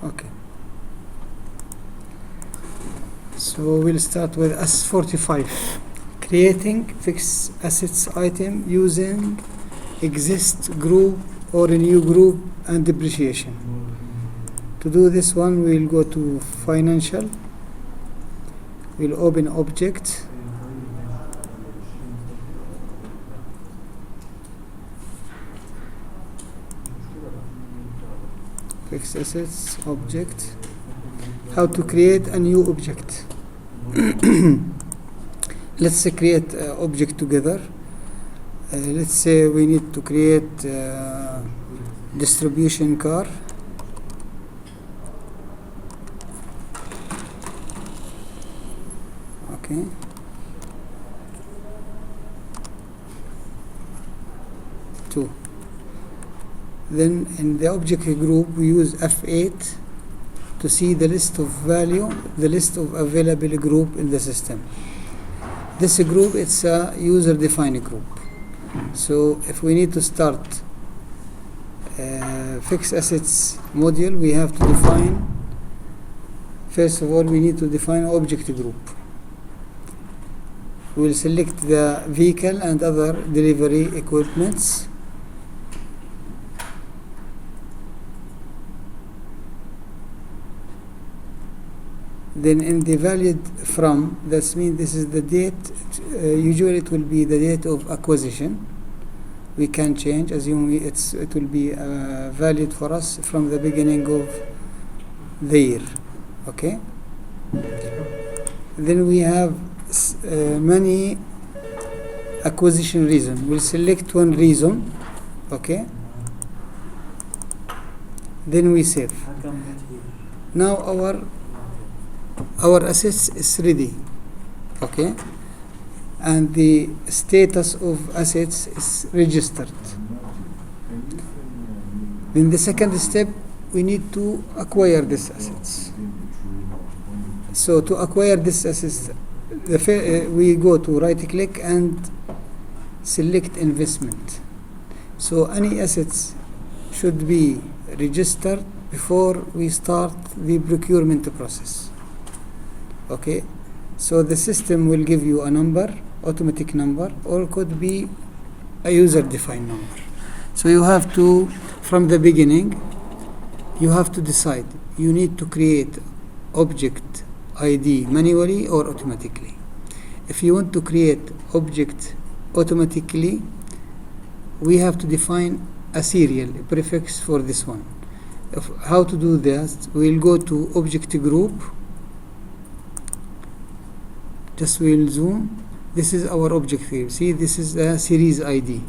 Okay. So we'll start with S45. Creating fixed assets item using exist group or a new group and depreciation. To do this one, we'll go to financial. We'll open object. Fixed assets object. How to create a new object. Let's create object together. Let's say we need to create distribution car. Okay. Two. Then in the object group we use F8 to see the list of value, the list of available group in the system. This group, it's a user defined group. So if we need to start fixed assets module, we have to define, first of all we need to define object group. We'll select the vehicle and other delivery equipments. Then in the valid from, that means this is the date, usually it will be the date of acquisition. We can change, assuming it will be valid for us from the beginning of the year. Okay? Then we have many acquisition reasons. We'll select one reason. Okay? Then we save. Now our assets is ready. Okay? And the status of assets is registered. In the second step, we need to acquire these assets. So to acquire this assets, we go to right click and select investment. So any assets should be registered before we start the procurement process. Okay, so the system will give you a number, automatic number, or it could be a user defined number. So you have to, from the beginning, you have to decide. You need to create object ID manually or automatically. If you want to create object automatically, we have to define a serial prefix for this one. How to do that? We'll go to object group. Just we'll zoom. This is our object here. See, this is a series ID.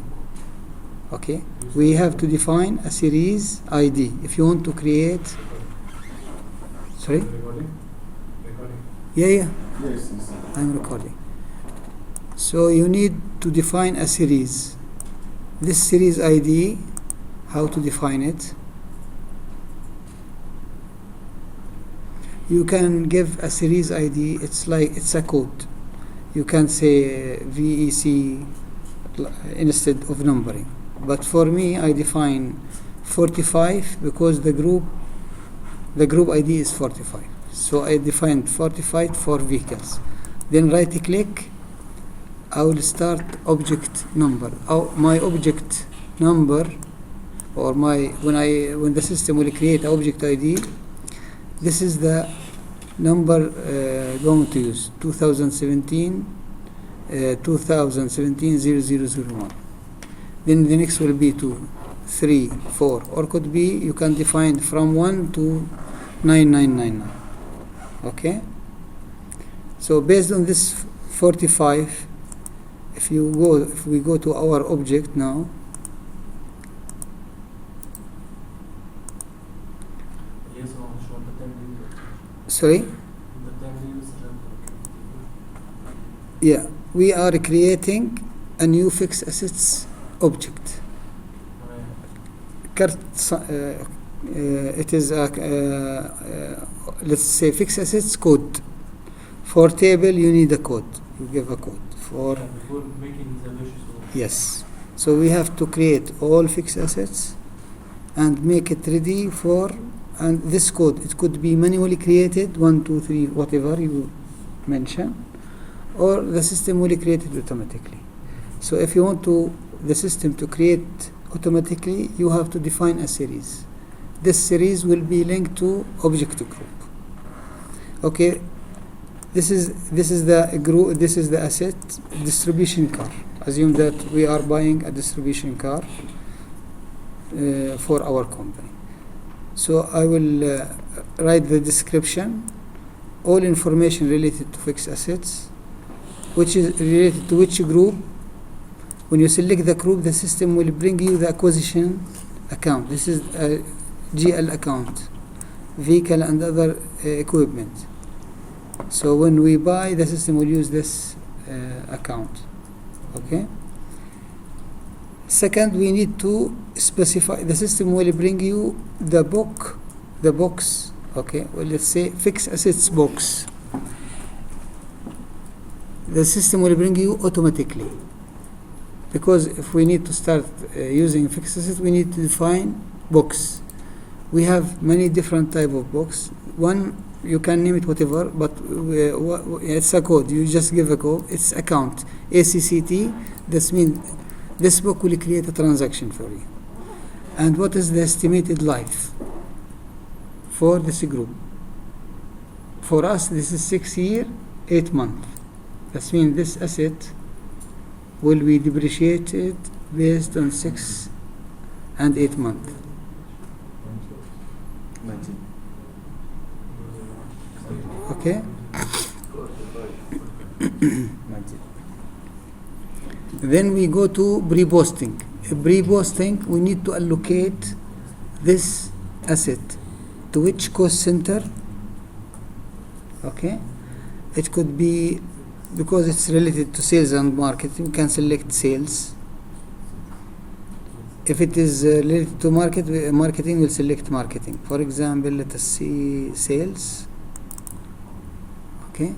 Okay, we have to define a series ID if you want to create. Sorry? Yeah. Yes. I'm recording. So you need to define a series. This series ID, how to define it? You can give a series ID, it's like it's a code. You can say VEC instead of numbering. But for me, I define 45 because the group ID is 45. So I defined 45 for vehicles. Then right click, I will start object number. My object number, or when the system will create object ID, this is the number going to use 2017 0001. Then the next will be 2, 3, 4, or could be you can define from 1 to 9999. Okay. So based on this 45, if we go to our object now. Sorry? Yeah, we are creating a new fixed assets object. It is let's say fixed assets code. For table you need a code. You give a code for before making the wishes. Yes. So we have to create all fixed assets and make it ready for and this code, it could be manually created, 1, 2, 3, whatever you mention, or the system will create it automatically. So if you want the system to create automatically, you have to define a series. This series will be linked to object group. Okay, this is the group. This is the asset distribution car. Assume that we are buying a distribution car for our company. So I will write the description, all information related to fixed assets, which is related to which group. When you select the group, the system will bring you the acquisition account. This is a GL account, vehicle and other equipment. So when we buy, the system will use this account. Okay. Second, we need to specify. The system will bring you the box. Okay. Well, let's say fixed assets box. The system will bring you automatically, because if we need to start using fixed assets, we need to define box. We have many different type of box. One, you can name it whatever, but it's a code. You just give a code. It's account ACCT. This means this book will create a transaction for you. And what is the estimated life for this group? For us, this is 6 years, 8 months. That means this asset will be depreciated based on 6 and 8 months. 19. Okay. 19. Then we go to pre-posting. Pre-posting, we need to allocate this asset to which cost center. Okay. It could be, because it's related to sales and marketing, we can select sales. If it is related to marketing, we'll select marketing. For example, let us see sales. Okay.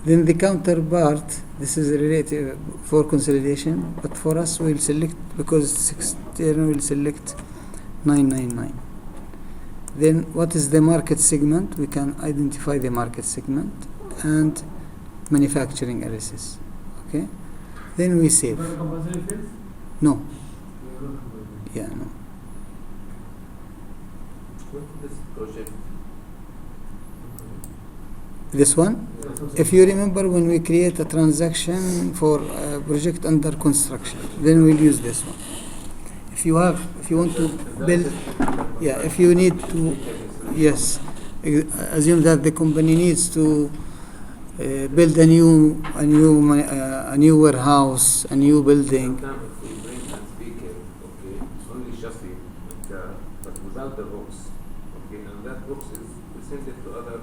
Then the counterpart, this is related for consolidation, but for us we'll select, because it's external, we'll select 999. Then what is the market segment? We can identify the market segment and manufacturing analysis. Okay. Then we save. No. Yeah, no. This project. This one? If you remember, when we create a transaction for a project under construction, then we'll use this one. If you want to build, yeah, if you need to, yes, assume that the company needs to build a new warehouse, a new building. Sometimes if we bring a speaker, okay, only chassis and car, but without the box, okay, and that box is, we send it to other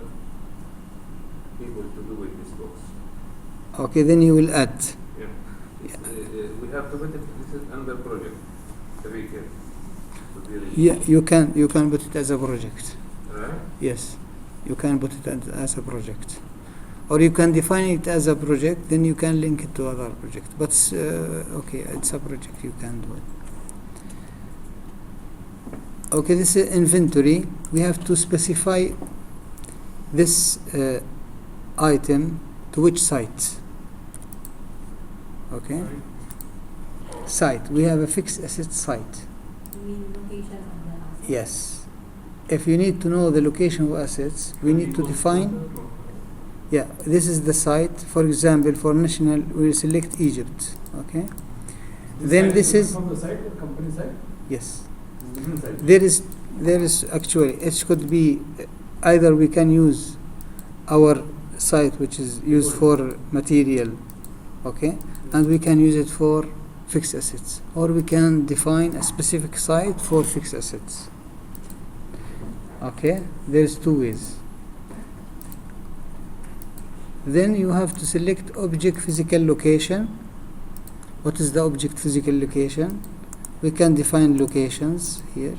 people to do with this box. Okay, then you will add. Yeah. We have to put it, this is under project, the vehicle. Yeah, you can put it as a project. Right? Yes, you can put it as a project, or you can define it as a project. Then you can link it to other project. But okay, it's a project. You can do it. Okay, this is inventory. We have to specify this item to which site. Okay, site. We have a fixed asset site. You mean location of the asset? Yes. If you need to know the location of assets, we need to define. Yeah, this is the site. For example, for national, we will select Egypt. Okay. Then this is from the site or company site. yes. Different site. There is actually, it could be either we can use our site, which is used for material, okay, and we can use it for fixed assets, or we can define a specific site for fixed assets. Okay, there's two ways. Then you have to select object physical location. What is the object physical location? We can define locations here.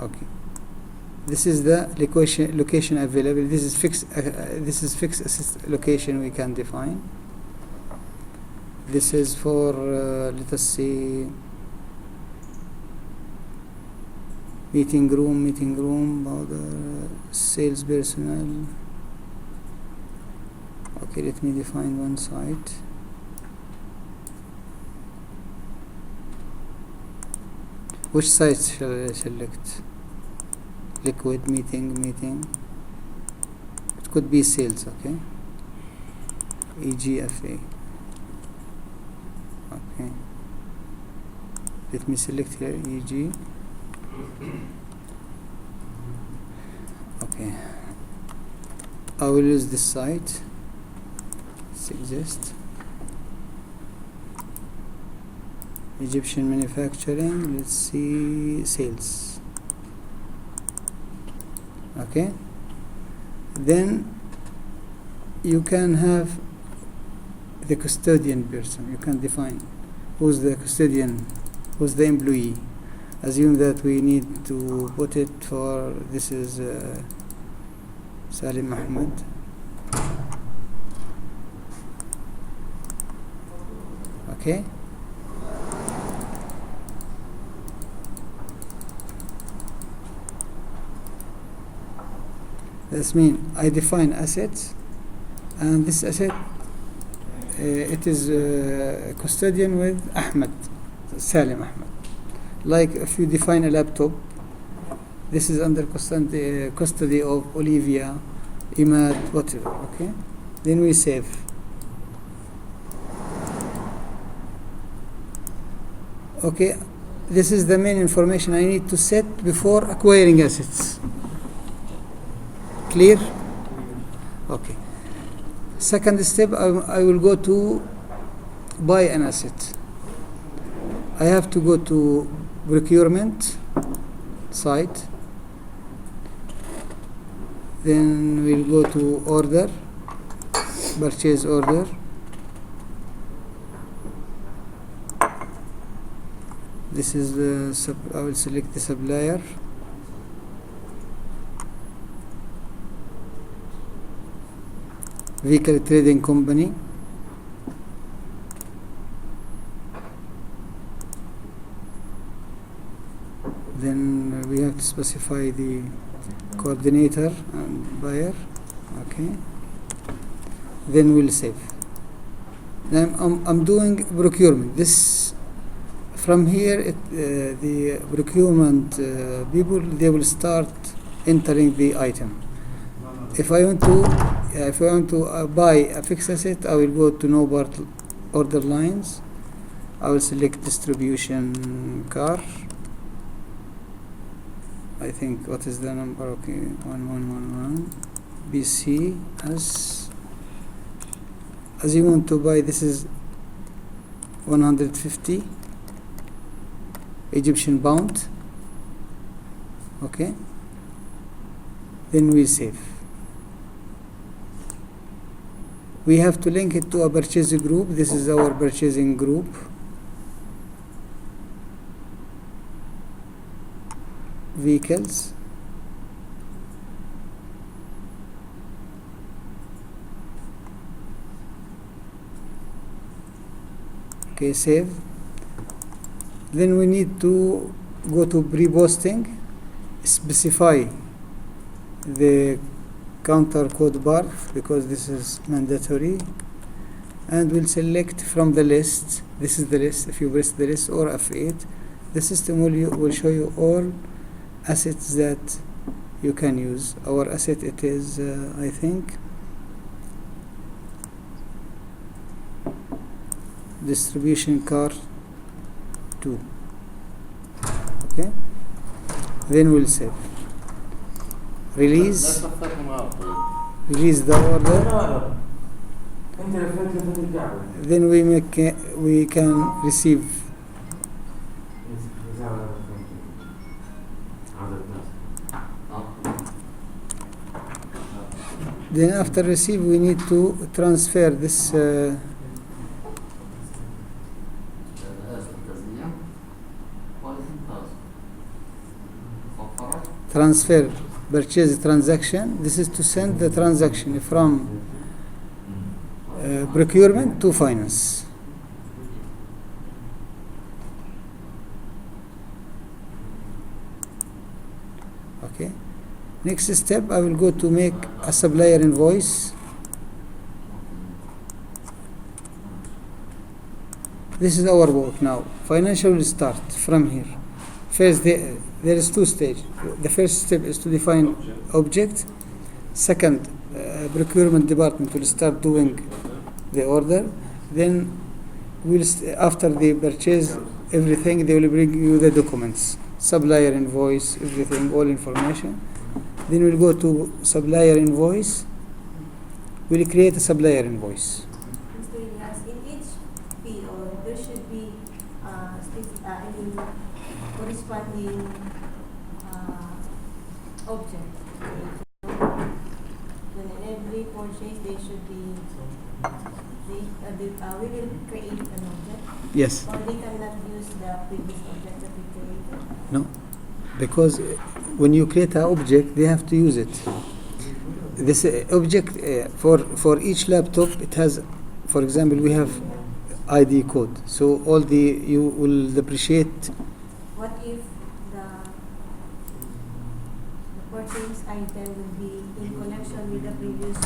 Okay, this is the location available. This is fixed asset location we can define. This is for let us see, meeting room, powder, sales personnel. Okay, let me define one site. Which site shall I select? Liquid, meeting. It could be sales, okay? EGFA. Okay. Let me select here EG. Okay. I will use this site. It exists. Egyptian manufacturing. Let's see sales. Okay. Then you can have the custodian person. You can define who's the custodian, who's the employee. Assume that we need to put it for, this is Salim Ahmed. Okay. This means I define assets, and this asset it is custodian with Ahmed, Salim Ahmed. Like if you define a laptop, this is under custody of Olivia, Imad, whatever. Okay, then we save. Okay, this is the main information I need to set before acquiring assets. Clear? Okay. Second step, I will go to buy an asset. I have to go to procurement site. Then we'll go to order, purchase order. This is the I will select the supplier. Vehicle trading company. Then we have to specify the coordinator and buyer. Okay. Then we'll save. Now I'm doing procurement. This from here the procurement people, they will start entering the item. If I want to buy a fixed asset, I will go to no part order lines. I will select distribution car. I think, what is the number? Okay, 1111 BC. As you want to buy, this is 150 Egyptian pound. Okay, then we save. We have to link it to a purchase group. This is our purchasing group. Vehicles. Okay, save. Then we need to go to pre-posting, specify the counter code bar because this is mandatory, and we'll select from the list. This is the list. If you press the list or F8, the system will show you all assets that you can use. Our asset, it is I think distribution car 2. Okay, then we'll save. Release the order. Then we can receive. Then after receive, we need to transfer this transfer purchase transaction. This is to send the transaction from procurement to finance. Okay. Next step, I will go to make a supplier invoice. This is our work now. Financial will start from here. First, there is two stages. The first step is to define object. Second, procurement department will start doing the order. Then, after they purchase everything, they will bring you the documents, supplier invoice, everything, all information. Then we'll go to supplier invoice. We'll create a supplier invoice. Mr. Elias, in each PO, there should be corresponding object. When in every purchase, they should be, we will create an object, Yes. or they cannot use the previous object that we created. No, because when you create an object, they have to use it. This object for each laptop, it has, for example, we have ID code. So you will depreciate. What if the purchase item will be in connection with the previous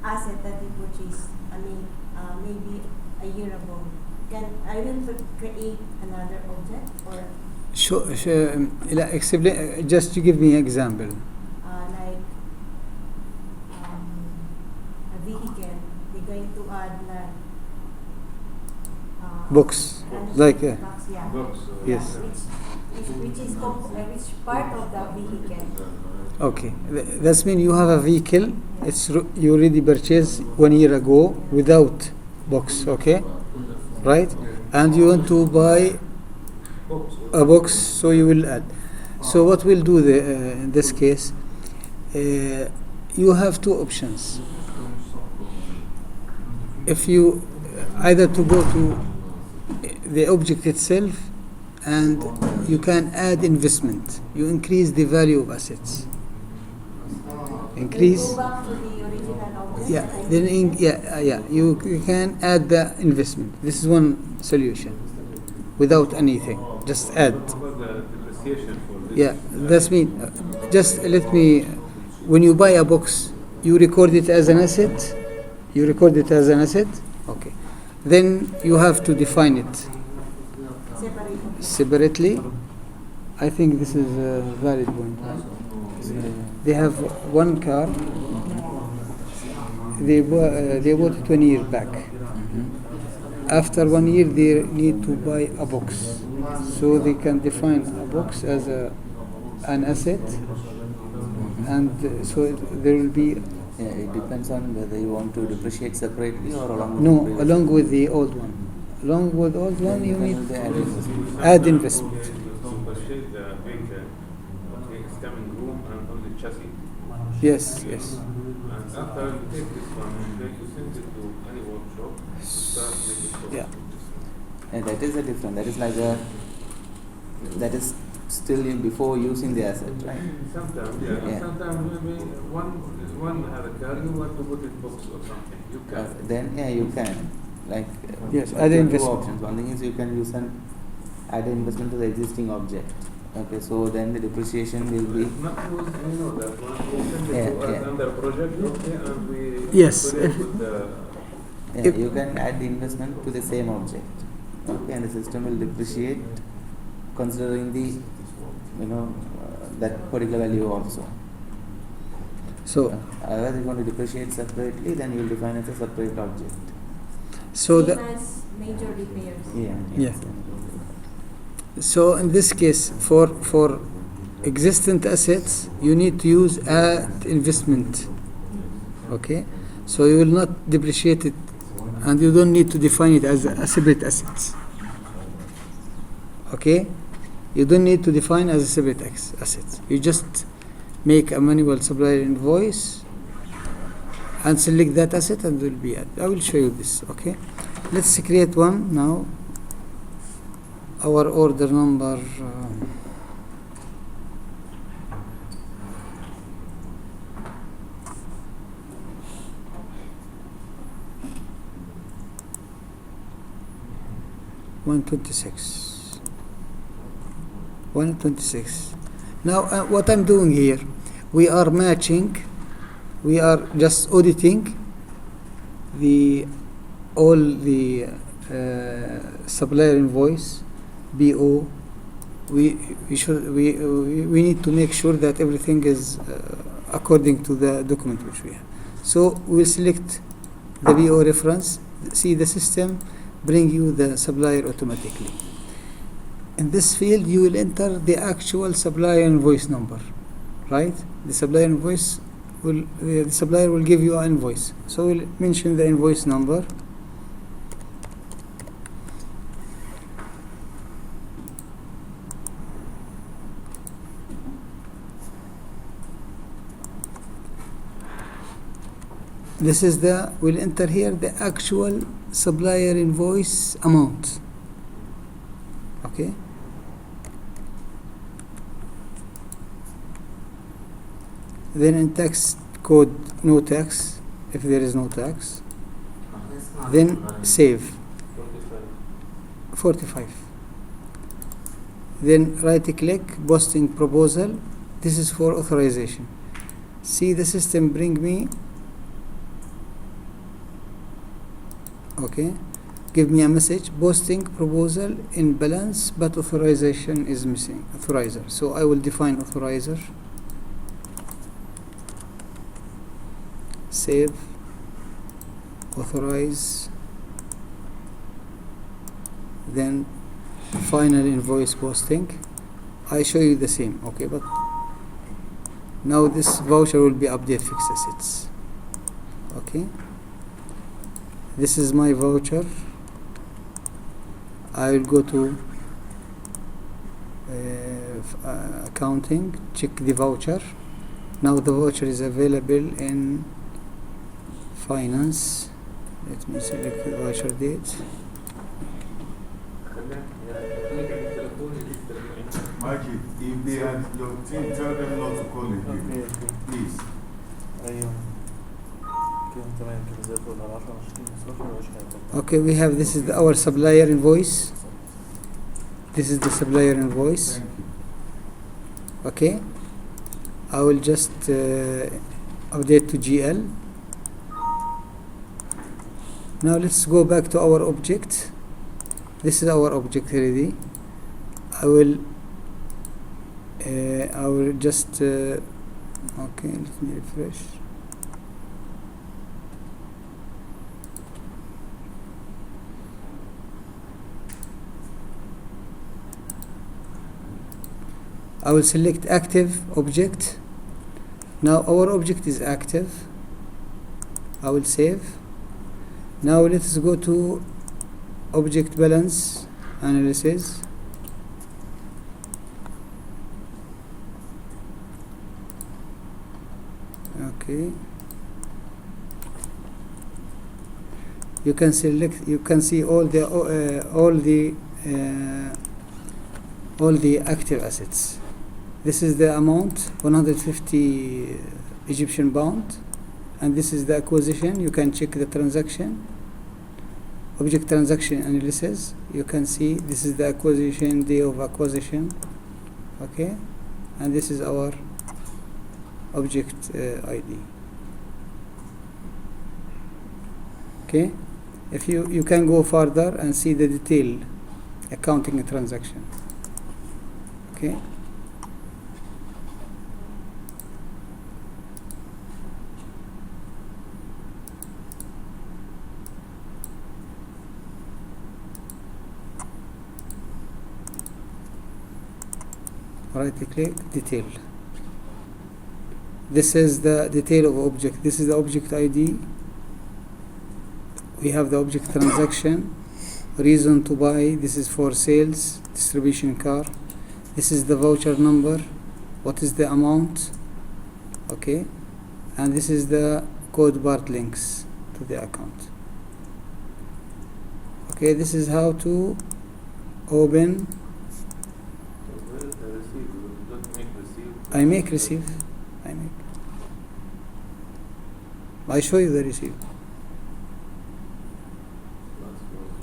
asset that we purchased? I mean, maybe a year ago. I will create another object, or Explain. Just to give me an example. like a vehicle, we're going to add like Books, like box, yeah. Books. Yes. Which part of the vehicle? Okay, that's mean you have a vehicle. You already purchased 1 year ago without box. Okay, right? And you want to buy a box, so you will add. So what we'll do in this case, you have two options. If you either to go to the object itself, and you can add investment. You increase the value of assets. Increase. Go back to the original object. Yeah. Then you can add the investment. This is one solution. Without anything, just add. What about the depreciation for this? Yeah, that's mean. Just let me. When you buy a box, you record it as an asset. You record it as an asset. Okay. Then you have to define it separately. I think this is a valid point. They have one car. They bought it 20 years back. After 1 year, they need to buy a box, so they can define a box as an asset, and so there will be. Yeah, it depends on whether you want to depreciate separately or along with No, the previous. along with the old one. Along with the old one, you need the add investment. add investment. So depreciate the vehicle, okay, it's coming room and only chassis. Yes, yes. And after you take this one, then you send it to any workshop, start making Yeah. And that is a different. That is like a. That is still before using the asset, right? Sometimes, yeah. Yeah. Sometimes maybe one has a car, you want to put it box or something. You can. Then you can like. Yes, like add there are investment. Two options. One thing is you can use an add investment to the existing object. Okay, so then the depreciation will be. Not use, you know that one. We send it Yeah, to us yeah. under project, okay, and we Yes. put it with the. Yeah, you can add the investment to the same object. Okay, and the system will depreciate considering the that particular value also. So, Otherwise, if you want to depreciate separately, then you will define it as a separate object. so Same the as major repairs. Yeah. Yeah. So in this case, for existent assets, you need to use add investment. Okay, so you will not depreciate it, and you don't need to define it as a separate assets. Okay, you don't need to define as a separate asset. You just make a manual supplier invoice and select that asset, and will be added. I will show you this. Okay, let's create one now. Our order number. $126. Now, what I'm doing here, we are matching, we are just auditing all the supplier invoice, BO. We need to make sure that everything is according to the document which we have. So we'll select the BO reference. See, the system bring you the supplier automatically. In this field, you will enter the actual supplier invoice number, right? The supplier invoice the supplier will give you an invoice. So we'll mention the invoice number. This is we'll enter here the actual supplier invoice amount. Okay. Then in tax code, no tax, if there is no tax. Then save. 45. Then right click, posting proposal. This is for authorization. See, the system bring me, okay, give me a message, posting proposal in balance, but authorization is missing, authorizer. So I will define authorizer. Save, authorize, then final invoice posting. I show you the same, okay, but now this voucher will be update fixed assets. Okay, this is my voucher. I will go to accounting, check the voucher. Now the voucher is available in finance. Let me select the voucher date. Majid, if they are your team, tell them not to call again. Please. Okay, we have, this is our supplier invoice. This is the supplier invoice. Thank you. Okay, I will just update to GL. Now let's go back to our object. This is our object already. I will just okay, let me refresh. I will select active object. Now our object is active. I will save. Now let's go to object balance analysis. Okay. You can select. You can see all the active assets. This is the amount, 150 Egyptian pound, and this is the acquisition. You can check the transaction, object transaction analysis. You can see this is the acquisition, day of acquisition, okay, and this is our object ID. Okay, if you can go further and see the detail accounting transaction. Okay. Right click, detail. This is the detail of object. This is the object ID. We have the object transaction, reason to buy. This is for sales, distribution car. This is the voucher number. What is the amount? Okay, and this is the code part links to the account. Okay, this is how to open. I make receive. I show you the receive.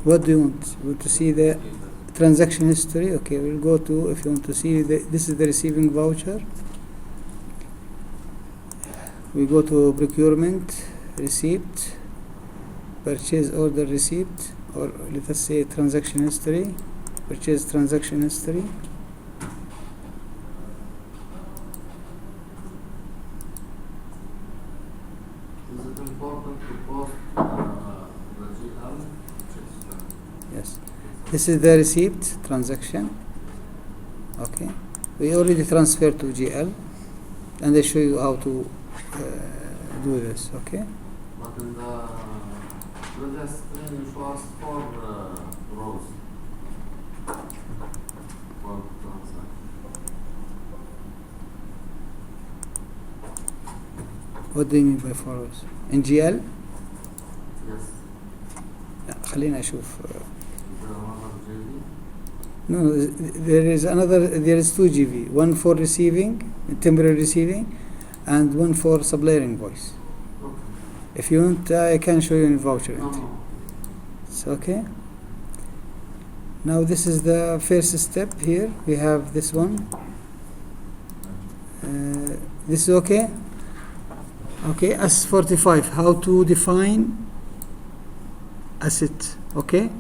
What do you want? You want to see the transaction history. Okay, we'll go to, if you want to see, this is the receiving voucher. We go to procurement, receipt, purchase order receipt, or let us say transaction history, purchase transaction history. Is it important to post the GL? Yes, this is the receipt transaction. Okay, we already transferred to GL, and I show you how to do this. Okay, But in the previous screen you show us 4 rows. For transaction. what do you mean by forwards in GL؟ Yes. لا خلينا أشوف. Is there another JD? No, there is 2 GV, one for receiving, temporary receiving, and one for supplier invoice. Okay. If you want, I can show you in voucher No, entry. no. It's okay. Now this is the first step here. We have this one. This is okay. Okay, S45. How to define asset? Okay.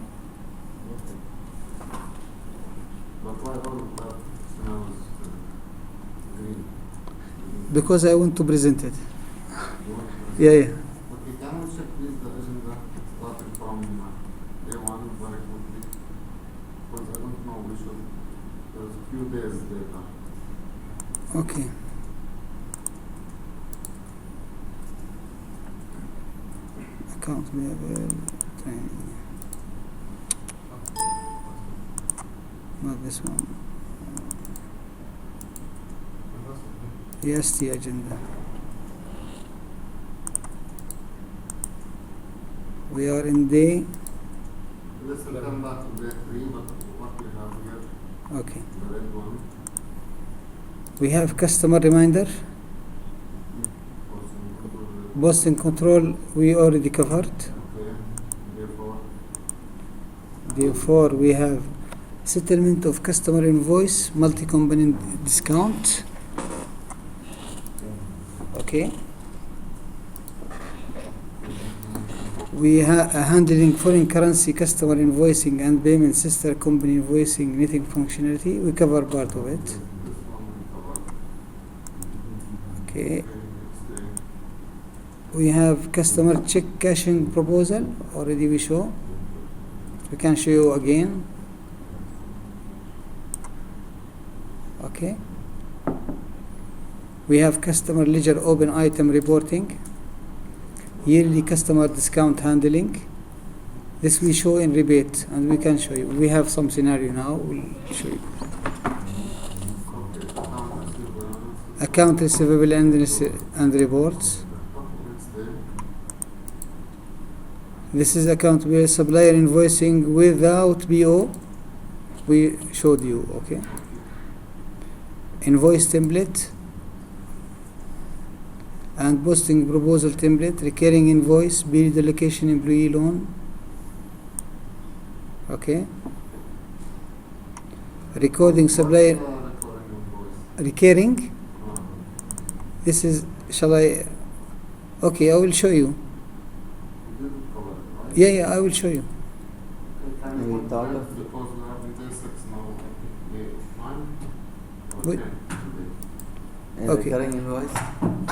But why all of that now is green? Because I want to present it. You want to Yeah, yeah. Okay, can we check please the agenda starting from day 1 very quickly? Because I don't know, we should, there's a few days data. Okay. Account level training. Not this one. Yes, the agenda. We are in day. Let's come back to day 3, but what we have here, Okay. the red one, We have customer reminder. also, Boston control we already covered. okay, therefore, Therefore, we have settlement of customer invoice, multi-component discount. Okay. We have handling foreign currency customer invoicing and payment sister company invoicing netting functionality. We cover part of it. this one we covered. Okay. Okay, We have customer check cashing proposal. Already we show. We can show you again. Okay. We have customer ledger open item reporting. Yearly customer discount handling. This we show in rebate, and we can show you. We have some scenario now. We'll show you. Account receivable and reports. This is account where supplier invoicing without BO. We showed you. Okay. Invoice template and posting proposal template, recurring invoice, period allocation, employee loan. Okay. Recording supplier recurring. This is, shall I? Okay, I will show you. Yeah, I will show you. We thought of- because we have in day 6 now, day 9 or Wait. 10 today. A Okay. recurring invoice,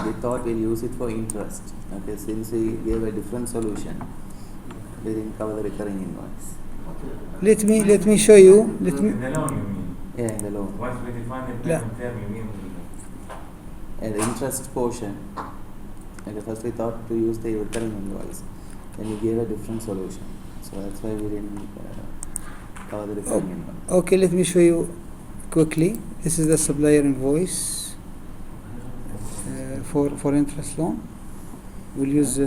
we thought we'll use it for interest. Okay, since we gave a different solution, we didn't cover the recurring invoice. Let me show you. Let me. In the loan, you mean? Yeah, in the loan. Once we define the Yeah. payment term, you mean? And the interest portion. Okay, first we thought to use the recurring invoice. Then we gave a different solution. So that's why we didn't cover the recurring invoice. Okay, let me show you quickly. This is the supplier invoice for interest loan. We'll use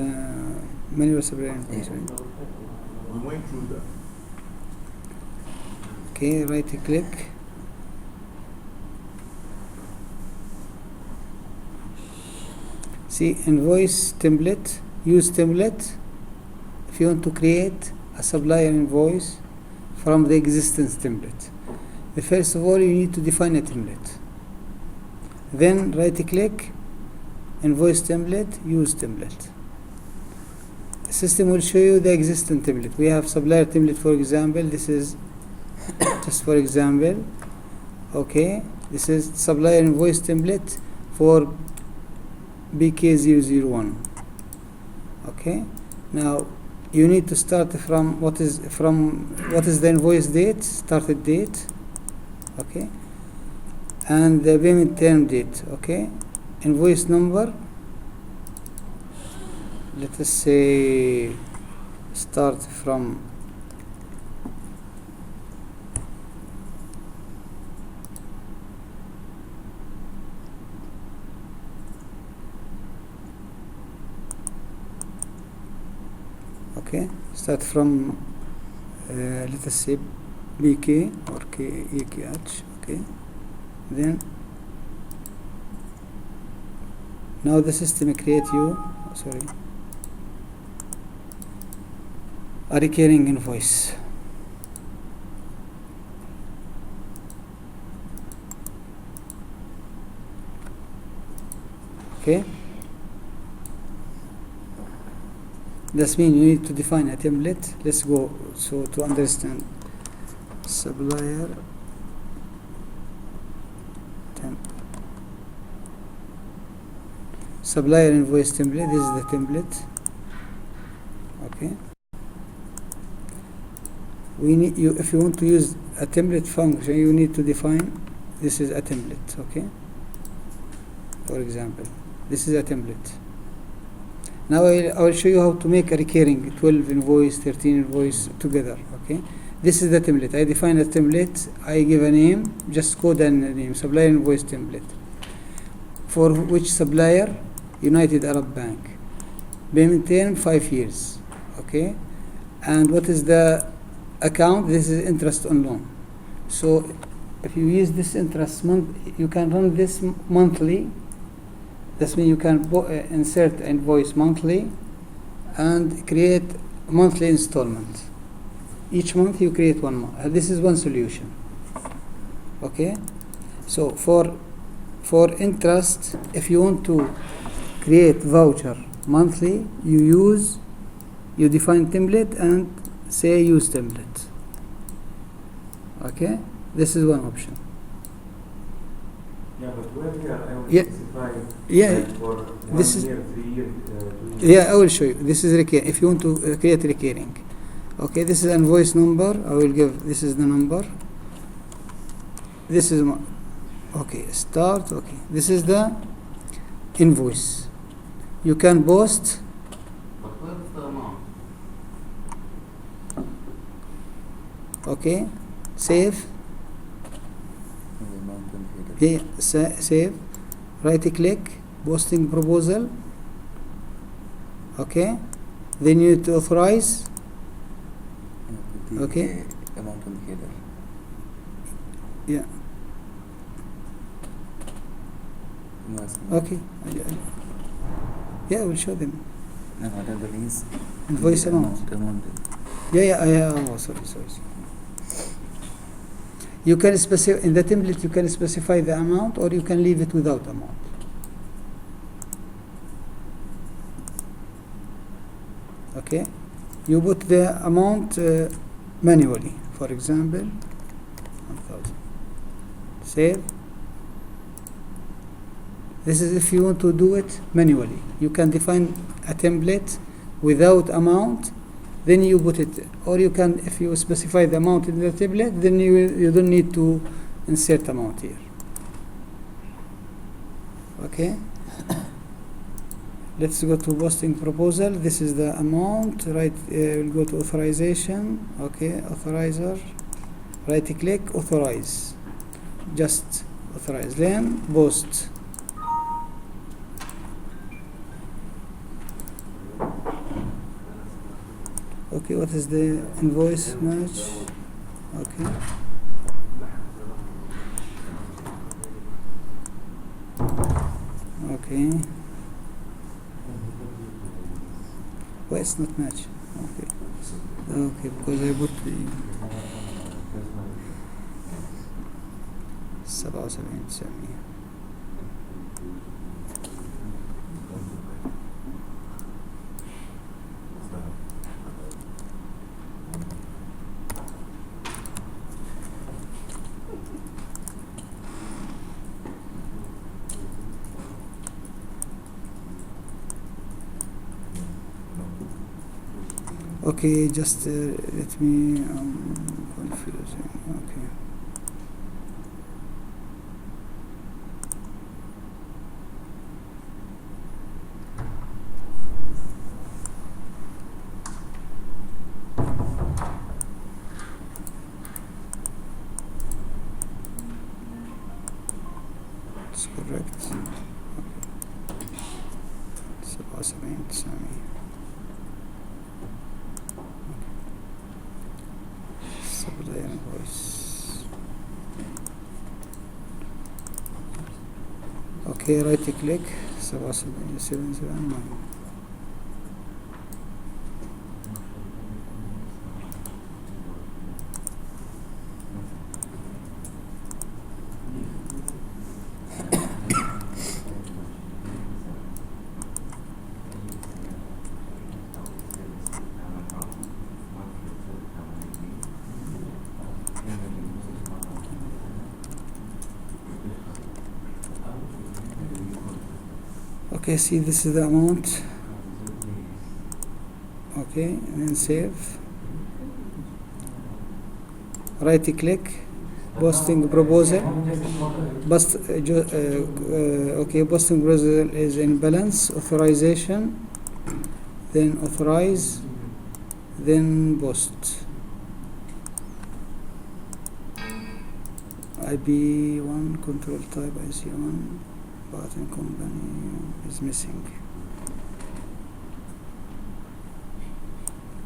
manual supplier invoice. Yeah. Right? We went through that. Okay, right click. See invoice template, use template. If you want to create a supplier invoice from the existence template. First of all, you need to define a template. Then right-click, invoice template, use template. The system will show you the existing template. We have supplier template, for example. This is just for example. Okay, this is supplier invoice template for BK001. Okay, now you need to start from what is the invoice date, started date, okay, and the payment term date, okay, invoice number. Let us say start from start from let us say BK or KEKH, okay. Then now the system create you a recurring invoice. Okay, that means you need to define a template. Let's go so to understand supplier supplier invoice template. This is the template. Okay, we need you if you want to use a template function, you need to define this is a template. Okay, for example, this is a template. Now I will show you how to make a recurring 12 invoice, 13 invoice together. Okay, this is the template. I define a template. I give a name, just code and name, supplier invoice template. For which supplier? United Arab Bank. Payment term 5 years. Okay, and what is the account? This is interest on loan. So if you use this interest month, you can run this monthly. That means you can insert invoice monthly and create monthly installment. Each month you create one month. This is one solution. Okay, so for interest, if you want to create voucher monthly, you define template and say use template. Okay, this is one option. Yeah, but where here I will Yeah. specify Yeah, for this 1 is- year, 3 years, 2 years. Yeah, I will show you. This is recurring. If you want to create recurring, okay, this is invoice number. I will give. This is the number. This is okay. Start. Okay, this is the invoice. You can post. But what's the amount? Okay, save. The amount in the header. Yeah, save. Right click. Posting proposal. Okay. Then you need to authorize. Put the Okay. amount in the header. Yeah. Invoice. Okay. Yeah, I will show them. No, what are the links? Invoice The amount. Amount. Yeah. Oh, sorry. You can specify in the template. You can specify the amount, or you can leave it without amount. Okay, you put the amount manually. For example, 1,000. Save. This is if you want to do it manually. You can define a template without amount. Then you put it, or you can, if you specify the amount in the template, then you don't need to insert amount here. Okay. Let's go to posting proposal. This is the amount. Right, we'll go to authorization. Okay, authorizer. Right click, authorize. Just authorize. Then post. Okay, what is the invoice match? Okay. Okay. Why it's not match? Okay. Okay, because I put the 77,900. Okay, just let me confusing. Okay. It's correct. Okay. 77,900. Supply invoice. Okay, right click 77,779. Okay, see, this is the amount. Okay, and then save. Right click, posting proposal. Okay, posting proposal is in balance, authorization, then authorize, then post. IP1, control type IC1, button company is missing.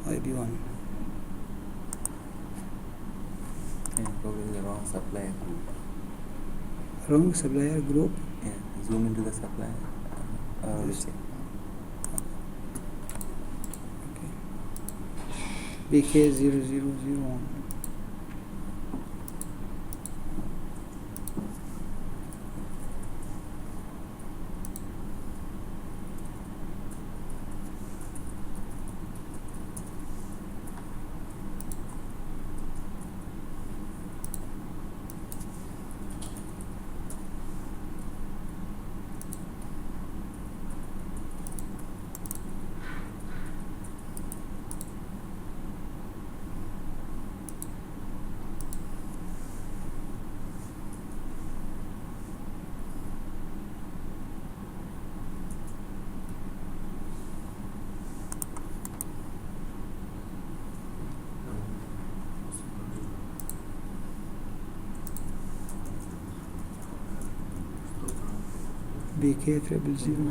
IP1. Yeah, probably the wrong supplier group. Wrong supplier group. Yeah, zoom into the supplier. Yes. Check. Okay. BK0001. BK000.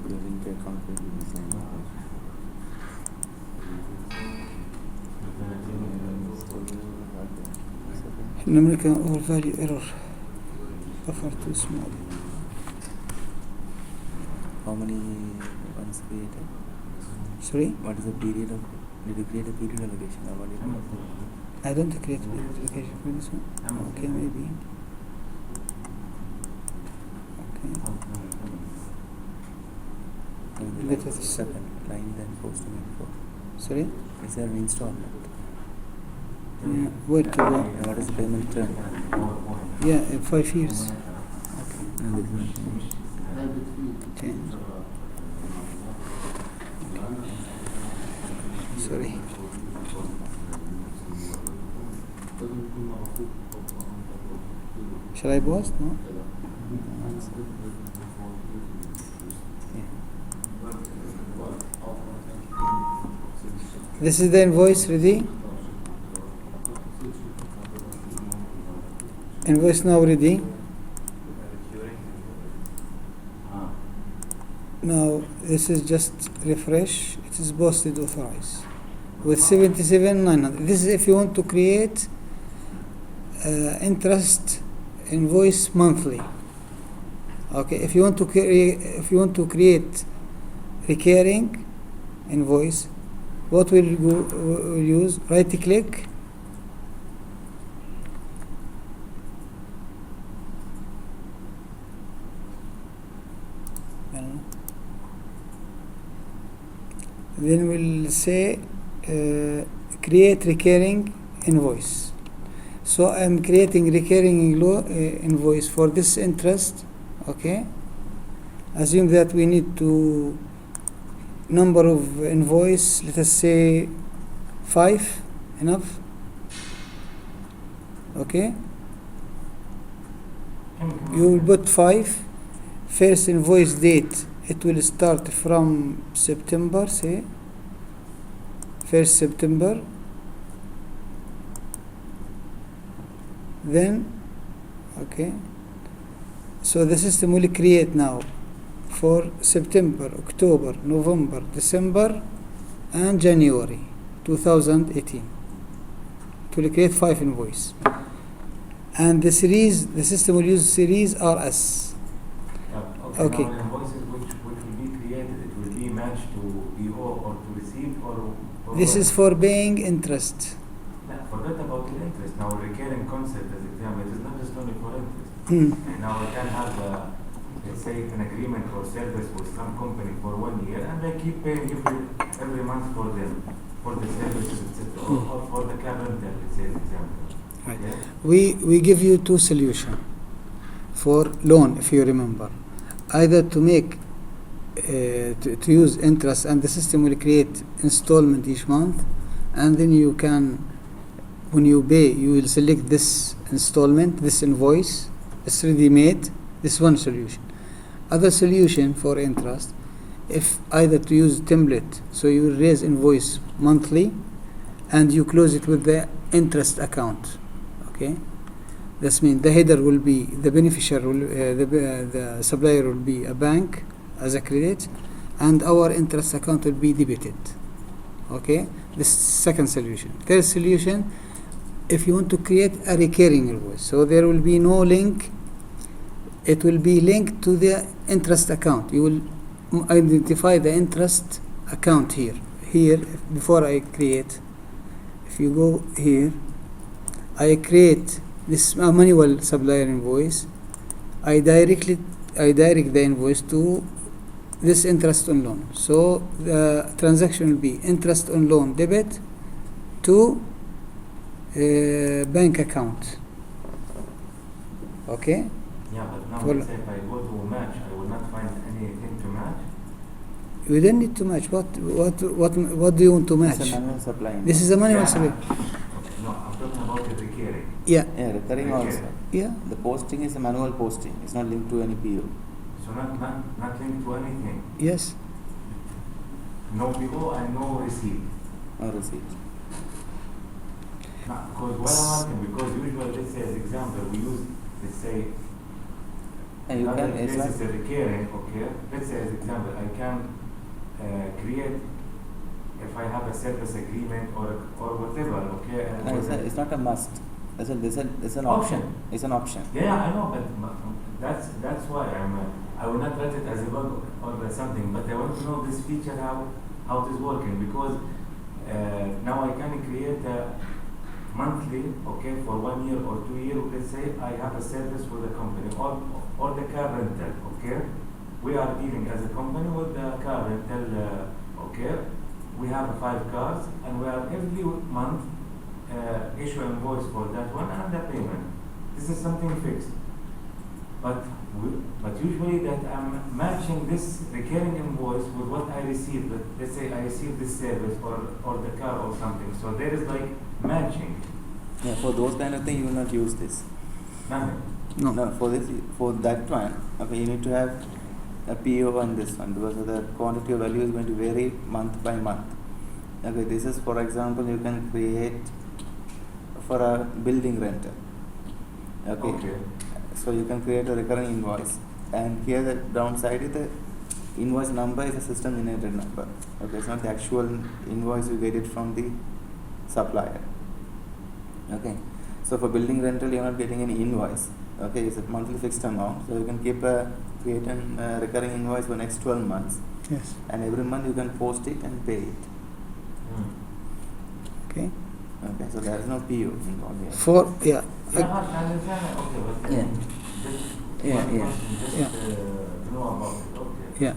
Link account will be missing. Numerical or value error. Buffer too small. How many ones created? Sorry? What is the period of? Did you create a period allocation or what did you do? I don't create a notification for this one. Okay, maybe. Okay. And Let the us- second line then posting info. Sorry? Is there an installment? Yeah. Where to go? And what is the payment term? Yeah, 5 years. And this is Change. Sorry. Shall I post? No? This is the invoice ready. Invoice now ready. Now this is just refresh. It is posted authorized with 77,900. This is if you want to create interest invoice monthly. Okay, if you want to create recurring invoice, what we'll use? Right click. Then we'll say create recurring invoice. So I'm creating recurring invoice for this interest. Okay, assume that we need to number of invoice, let us say 5, enough. Okay, you will put 5. First invoice date, it will start from September, say 1st September. Then okay, so the system will create now for September, October, November, December and January 2018. It will create 5 invoice, and the system will use series RS. Okay. Now invoices which will be created, it will be matched to PO or to receipt or This is for paying interest. No, forget about the interest. Now recurring concept as example, it is not just only for interest. And now I can have let's say an agreement or service with some company for 1 year, and I keep paying every month for them, for the services, etc., or for the car rental, let's say, example. Right. Yeah? We give you 2 solutions for loan, if you remember. Either to make to use interest, and the system will create installment each month, and then you can, when you pay, you will select this installment, this invoice. It's ready made. This is one solution. Other solution for interest, if either to use template, so you will raise invoice monthly and you close it with the interest account. Okay, this means the header will be the beneficiary, the supplier will be a bank as a credit, and our interest account will be debited. Okay, this second solution. Third solution, if you want to create a recurring invoice, so there will be no link. It will be linked to the interest account. You will identify the interest account here. Here, before I create, if you go here, I create this manual supplier invoice. I direct the invoice to this interest on loan. So the transaction will be interest on loan debit to bank account. Okay. Yeah, but now Well, let's say if I go to match, I will not find anything to match. You don't need to match. What do you want to match? It's a manual supply. This is a manual supply. Okay, no, I'm talking about the recurring. Yeah. Yeah, recurring Okay. also. Yeah. The posting is a manual posting. It's not linked to any PO. So not linked to anything. Yes. No PO and no receipt. No receipt. Because what I'm asking, because usually, let's say as example, we use, let's say, And you another can, it's place not, is a recurring, okay? Let's say as example, I can create, if I have a service agreement or whatever, okay? And no, it's not a must. It's an option. It's an option. Yeah, I know, but that's why I will not write it as a bug or something, but I want to know this feature how it is working, because now I can create a monthly, okay, for 1 year or 2 years. Let's say I have a service with a company or the car rental, okay. We are dealing as a company with the car rental, okay. We have 5 cars, and we are every month issue invoice for that one and the payment. This is something fixed. But usually that I'm matching this recurring invoice with what I received. But let's say I received this service or the car or something. So there is like matching. Yeah, for those kind of things you will not use this. Nothing. No. For that one, okay, you need to have a PO on this one, because the quantity of value is going to vary month by month. Okay, this is, for example, you can create for a building rental. Okay. Okay. So you can create a recurring invoice, and here the downside is the invoice number is a system generated number. Okay, it's not the actual invoice you get it from the supplier. Okay, so for building rental you're not getting any invoice. Okay, it's a monthly fixed amount, so you can create a recurring invoice for next 12 months, Yes. and every month you can post it and pay it. Okay. Okay, so there is no PO involved here. For Yeah, I understand. Okay, but Yeah. just Yeah, one yeah. question, just Yeah. to know about it. Okay. Yeah.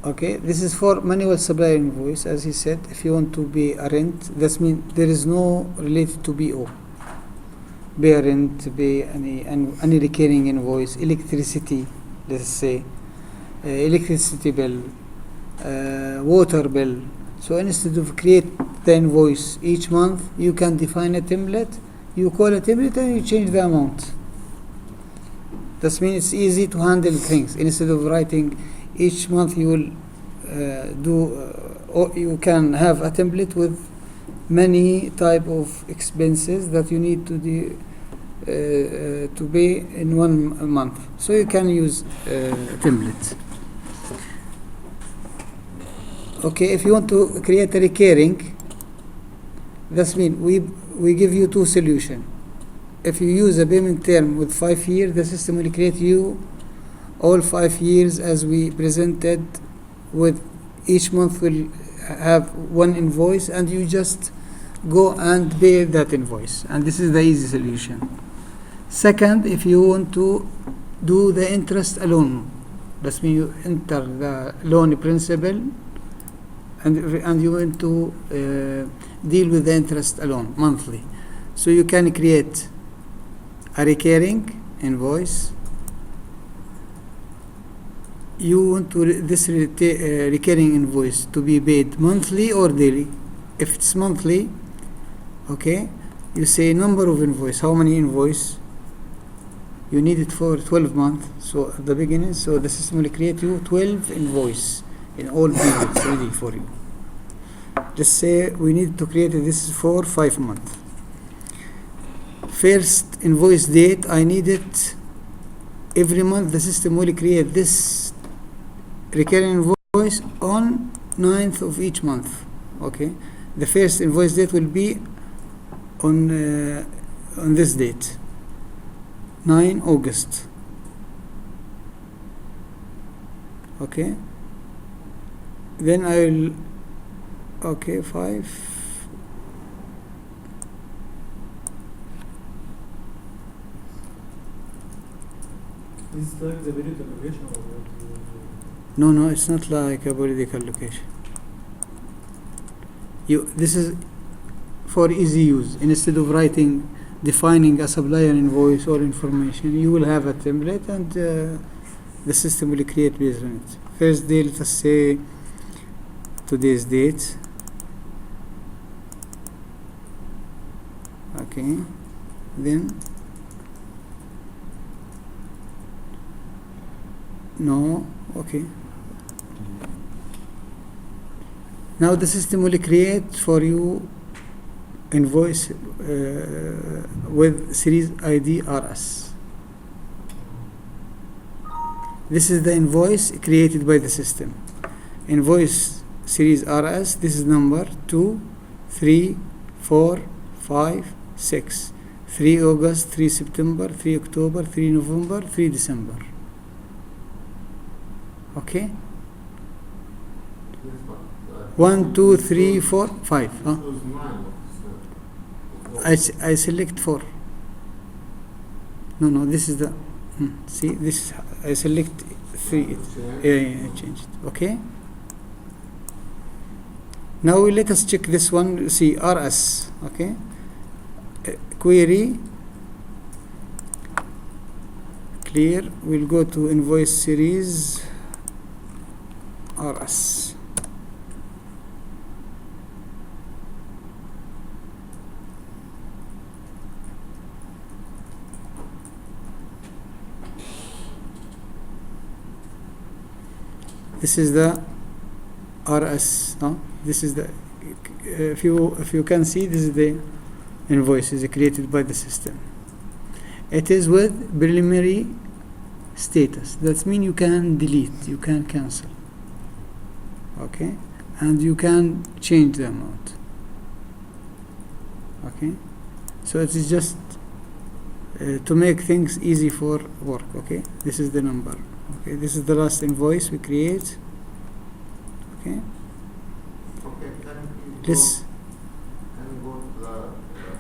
Okay. This is for manual supplier invoice, as he said. If you want to pay a rent, that means there is no related to BO. Pay a rent, pay any recurring invoice, electricity, let's say, electricity bill, water bill. So instead of create the invoice each month, you can define a template. You call a template and you change the amount. That means it's easy to handle things. Instead of writing each month, you will or you can have a template with many type of expenses that you need to pay in 1 month. So you can use template. Okay, if you want to create a recurring, that means we give you two solutions. If you use a payment term with 5 years, the system will create you all 5 years as we presented, with each month will have one invoice and you just go and pay that invoice, and this is the easy solution. Second, if you want to do the interest alone, that means you enter the loan principal and you want to deal with the interest alone monthly. So you can create a recurring invoice. You want to this recurring invoice to be paid monthly or daily. If it's monthly, okay, you say number of invoice, how many invoice you need it for 12 months. So at the beginning, so the system will create you 12 invoice in all periods ready for you. Just say we need to create this for 5 months. First invoice date, I need it every month. The system will create this recurring invoice on 9th of each month. Okay, the first invoice date will be on this date, 9 August. Okay, then I will, okay, 5. This is like the period allocation or what? No, it's not like a political location. This is for easy use. Instead of defining a supplier invoice or information, you will have a template and the system will create based on it. First day, let us say today's date. Okay, then no, okay. Now the system will create for you invoice with series ID RS. This is the invoice created by the system. Invoice series RS, this is number 2, 3, 4, 5, 6. 3 August, 3 September, 3 October, 3 November, 3 December. Okay? 1, 2, 3, 4, 5. Huh? I select 4. No, this is the. See, this I select 3. I changed. Okay. Now let us check this one. See, RS. Okay. Query. Clear. We'll go to invoice series RS. This is the RS. This is the. If you can see, this is the invoice is created by the system. It is with preliminary status. That means you can delete, you can cancel. Okay, and you can change the amount. Okay, so it is just to make things easy for work. Okay, this is the number. Okay, this is the last invoice we create. Okay, Okay, can this. you go to the,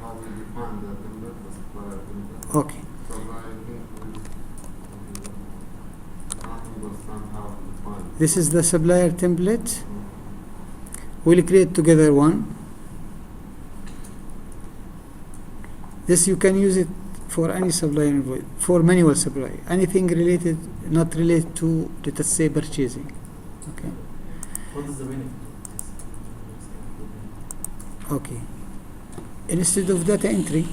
how we define the template, the supplier template? Okay, So I think I understand how to define it. this is the supplier template. We'll create together one. This you can use it for any supplier invoice, for manual supply, anything related, not related to, let us say, purchasing. Okay. What is the benefit of this? Okay. Instead of data entry,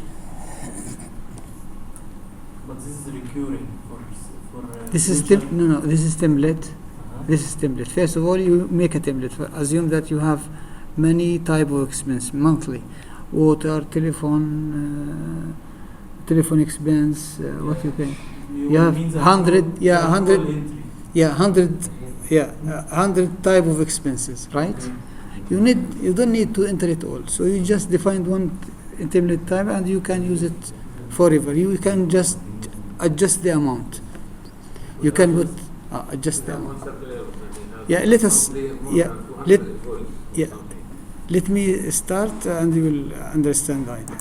But this is recurring for this is future- this is template. Uh-huh. This is template. First of all, you make a template. Assume that you have many type of expense monthly, water, telephone expense. What you pay? You have means a 100, full- yeah, a full 100, entry. yeah, 100 type of expenses, right? You don't need to enter it all. So you just define one template type and you can use it forever. You can just adjust the amount. You can put adjust the amount. Yeah, let us. Yeah, yeah. Let me start and you will understand the idea.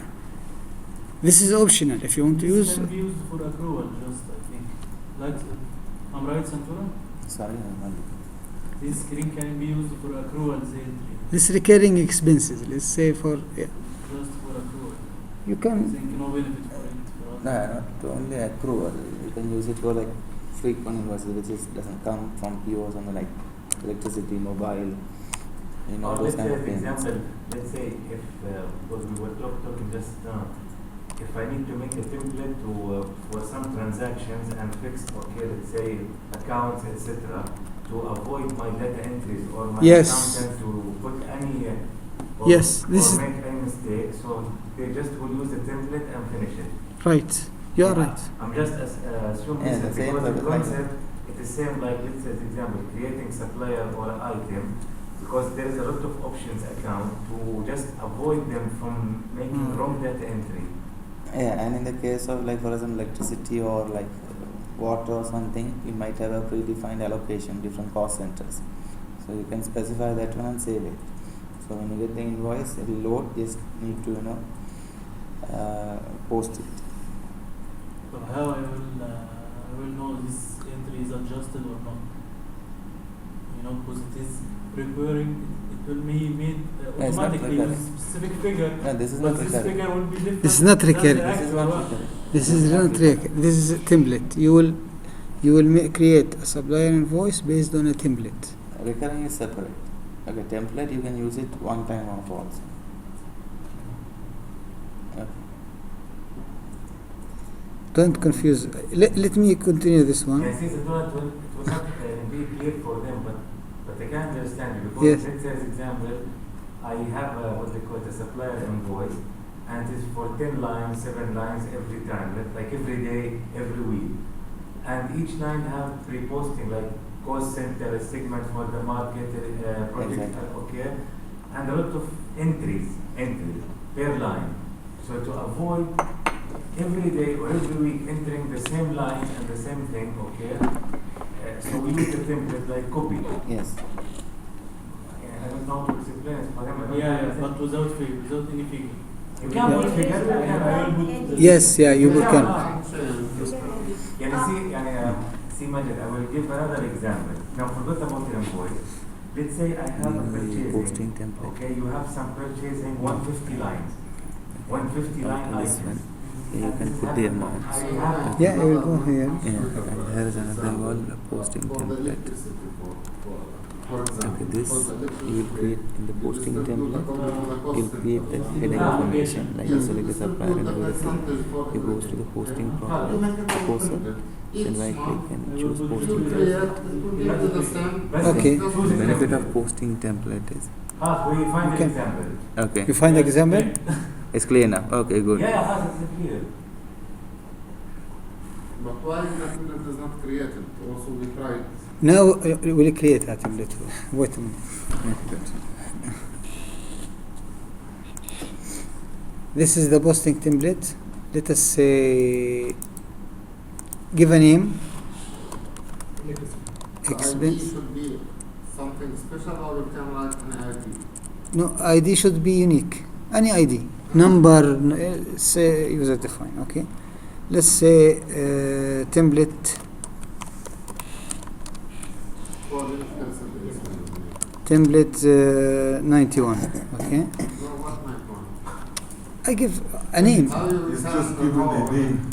This is optional if you want to This use. can be used for accrual, just I think. Like, I'm right, Santura? Sorry, I'm not looking. This screen can be used for accrual, the entry, This recurring expenses, let's say for, yeah, just for accrual. you I can, think no benefit for it. For us. No, not only accrual. You can use it for like frequent invoices, which is doesn't come from POs on the like electricity, mobile, Or those let's kind say, of for payments. example, let's say if, because we were talking just now, if I need to make a template to for some transactions and fix, okay, let's say accounts, etc., to avoid my data entries or my Yes. accountant to put any Yes, this or is- make any mistake, so they just will use the template and finish it. right, you are right. I'm just assuming Yeah, this the same because the for the- concept it is same like let's say for example creating supplier or item, because there is a lot of options account to just avoid them from making wrong data entry. Yeah, and in the case of like for example electricity or like water or something, you might have a predefined allocation, different cost centers. So you can specify that one and save it. So when you get the invoice, it will load. Just need to post it. But how I will know this entry is adjusted or not? Because it is recurring, it will be made No, it's not automatically recurring. with specific figure. No, this is But not this recurring. figure will be different. This is not than the recurring. This is actual not one. recurring. This is not recurring. This is a template. You will create a supplier invoice based on a template. Recurring is separate. Okay, template you can use it one time off also. Okay. Don't confuse. Let me continue this one. Yeah, since it will not be clear for them, but I can understand you because Yes. let's say as example, I have what they call a supplier invoice, and it's for 10 lines, 7 lines every time, like every day, every week, and each line have pre-posting like cost center, segment for the market, project, Exactly. okay, and a lot of entries per line. So to avoid every day or every week entering the same line and the same thing, okay, so we use the template like copy. Yes. I don't know how to explain it for them. I don't Yeah, know. but without figure, without any figure. You can Yeah. put figure, you can. I will put the- Yes, yeah, you can. See, Majid, I will give another example. Now, forget about the invoice. Let's say I have a purchasing. Posting template. Okay, you have some purchasing 150 lines. 150 line This items. one. Here you can put the amount. I have Yeah, I will go here. Yeah, and there is another one, posting For the template. electricity, for example. Okay, this for the you will create in the posting Just template. according to the cost You'll create the center. header information like Yes, select the just supplier put and the everything. percentage for You goes to the posting process, proposal, then right click and choose It will posting be template. the same. Okay. The benefit of posting template is we find Okay. an example. okay. You find the example? It's clear now. Okay, good. Yeah, it's clear. But why the template is not created? Also we tried. Now we'll create a template. Wait a minute. This is the posting template. Let us say give a name. So ID Expense. should be something special, or you can write an ID. No, ID should be unique. Any ID. Number, say user define. Okay. Let's say template. Or you can say this. Template 91. Okay. No, what my point? I give a name How you It's can just given know a name.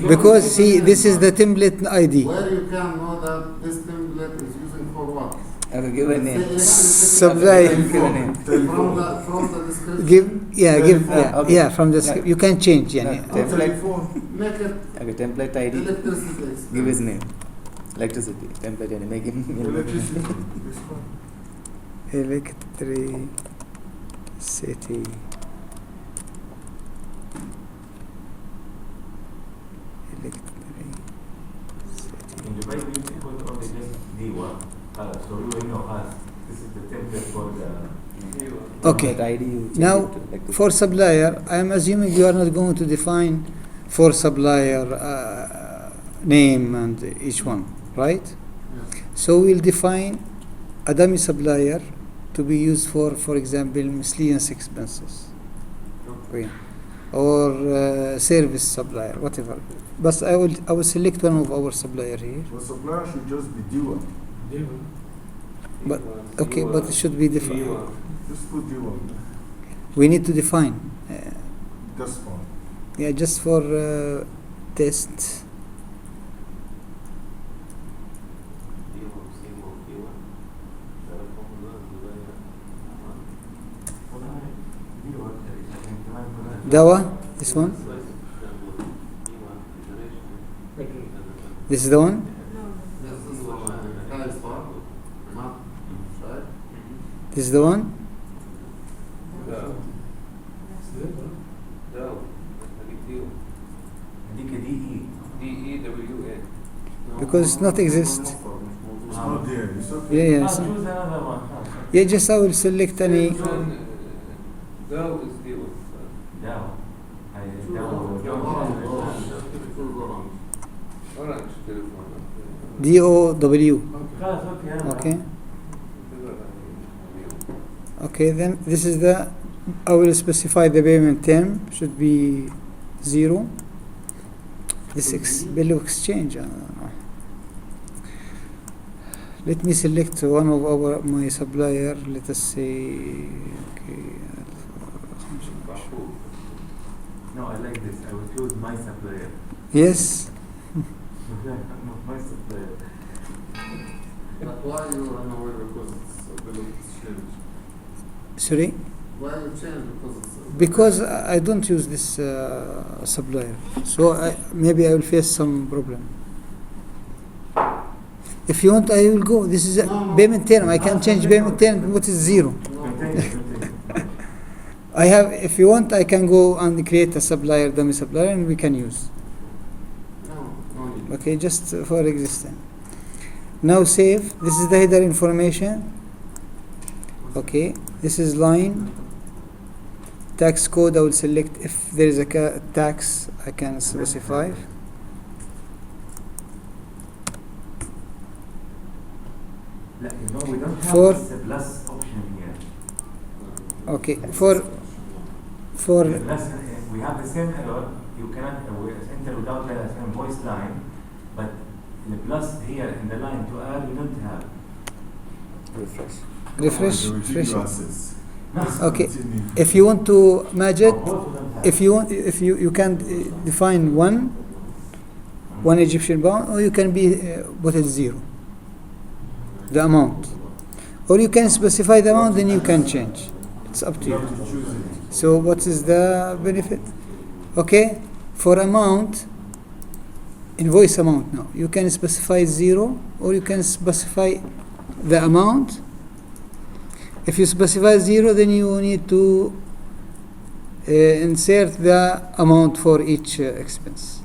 because see this is the template ID. where you can know that this template is using for what? Okay, give a name. Supply. Give a name. From the description. Give yeah give Telephone. yeah, Okay. yeah from the script. You can change No, yani. template. Make it Okay, template ID. electricity expense. Give his name. Electricity. Template ID. Make him. Electricity. This one. Electricity. In the Bible, you put only just Diwa. So you will know us. This is the template for the. Okay. Template ID. You change Now it to electricity. for supplier, I am assuming you are not going to define for supplier name and each one, right? Yes. So we'll define a dummy supplier to be used for example, miscellaneous expenses. Okay. Or service supplier, whatever. But I will select one of our supplier here. The supplier should just be D1. But okay, but it should be defined. Just put D1. We need to define. That's fine. Yeah, just for test. Dawa, this one. This is the one. This is for guys for not right. This is the one. Because it's not exist. It's not there. It's okay. Yeah, yeah. Choose So, another one. yeah, just I will select any. Dow is deal. Down. Orange telephone. DOW. Okay. Okay. Okay, then this is the. I will specify the payment term should be 0. This bill of exchange. Let me select one of my supplier. Let us say. Okay. No, I like this. I will choose my supplier. Yes. My supplier. But why you run away because it's a bill of exchange? Sorry. Why you change because it's Because I don't use this supplier, so maybe I will face some problem. If you want, I will go. This is a payment term. I can change payment term. What is 0? Continue. I have. If you want, I can go and create a supplier, dummy supplier, and we can use. no need. Okay, just for existing. Now save. This is the header information. Okay, this is line. Tax code. I will select if there is a tax. I can specify. No, we don't have For- this plus option here. Okay, for The plus, we have the same error. You cannot enter without the same voice line, but the plus here in the line to add, we don't have. Refresh. refresh. They will give Refresh. you access. Okay. Continue. If you want to merge it, Both we don't have. if you want, if you can define one Egyptian pound, or you can be put it 0, the amount, or you can specify the amount, then you can change. It's up to You you. have to choose it. So what is the benefit? Okay, for amount, invoice amount now, you can specify 0, or you can specify the amount. If you specify 0, then you need to insert the amount for each expense.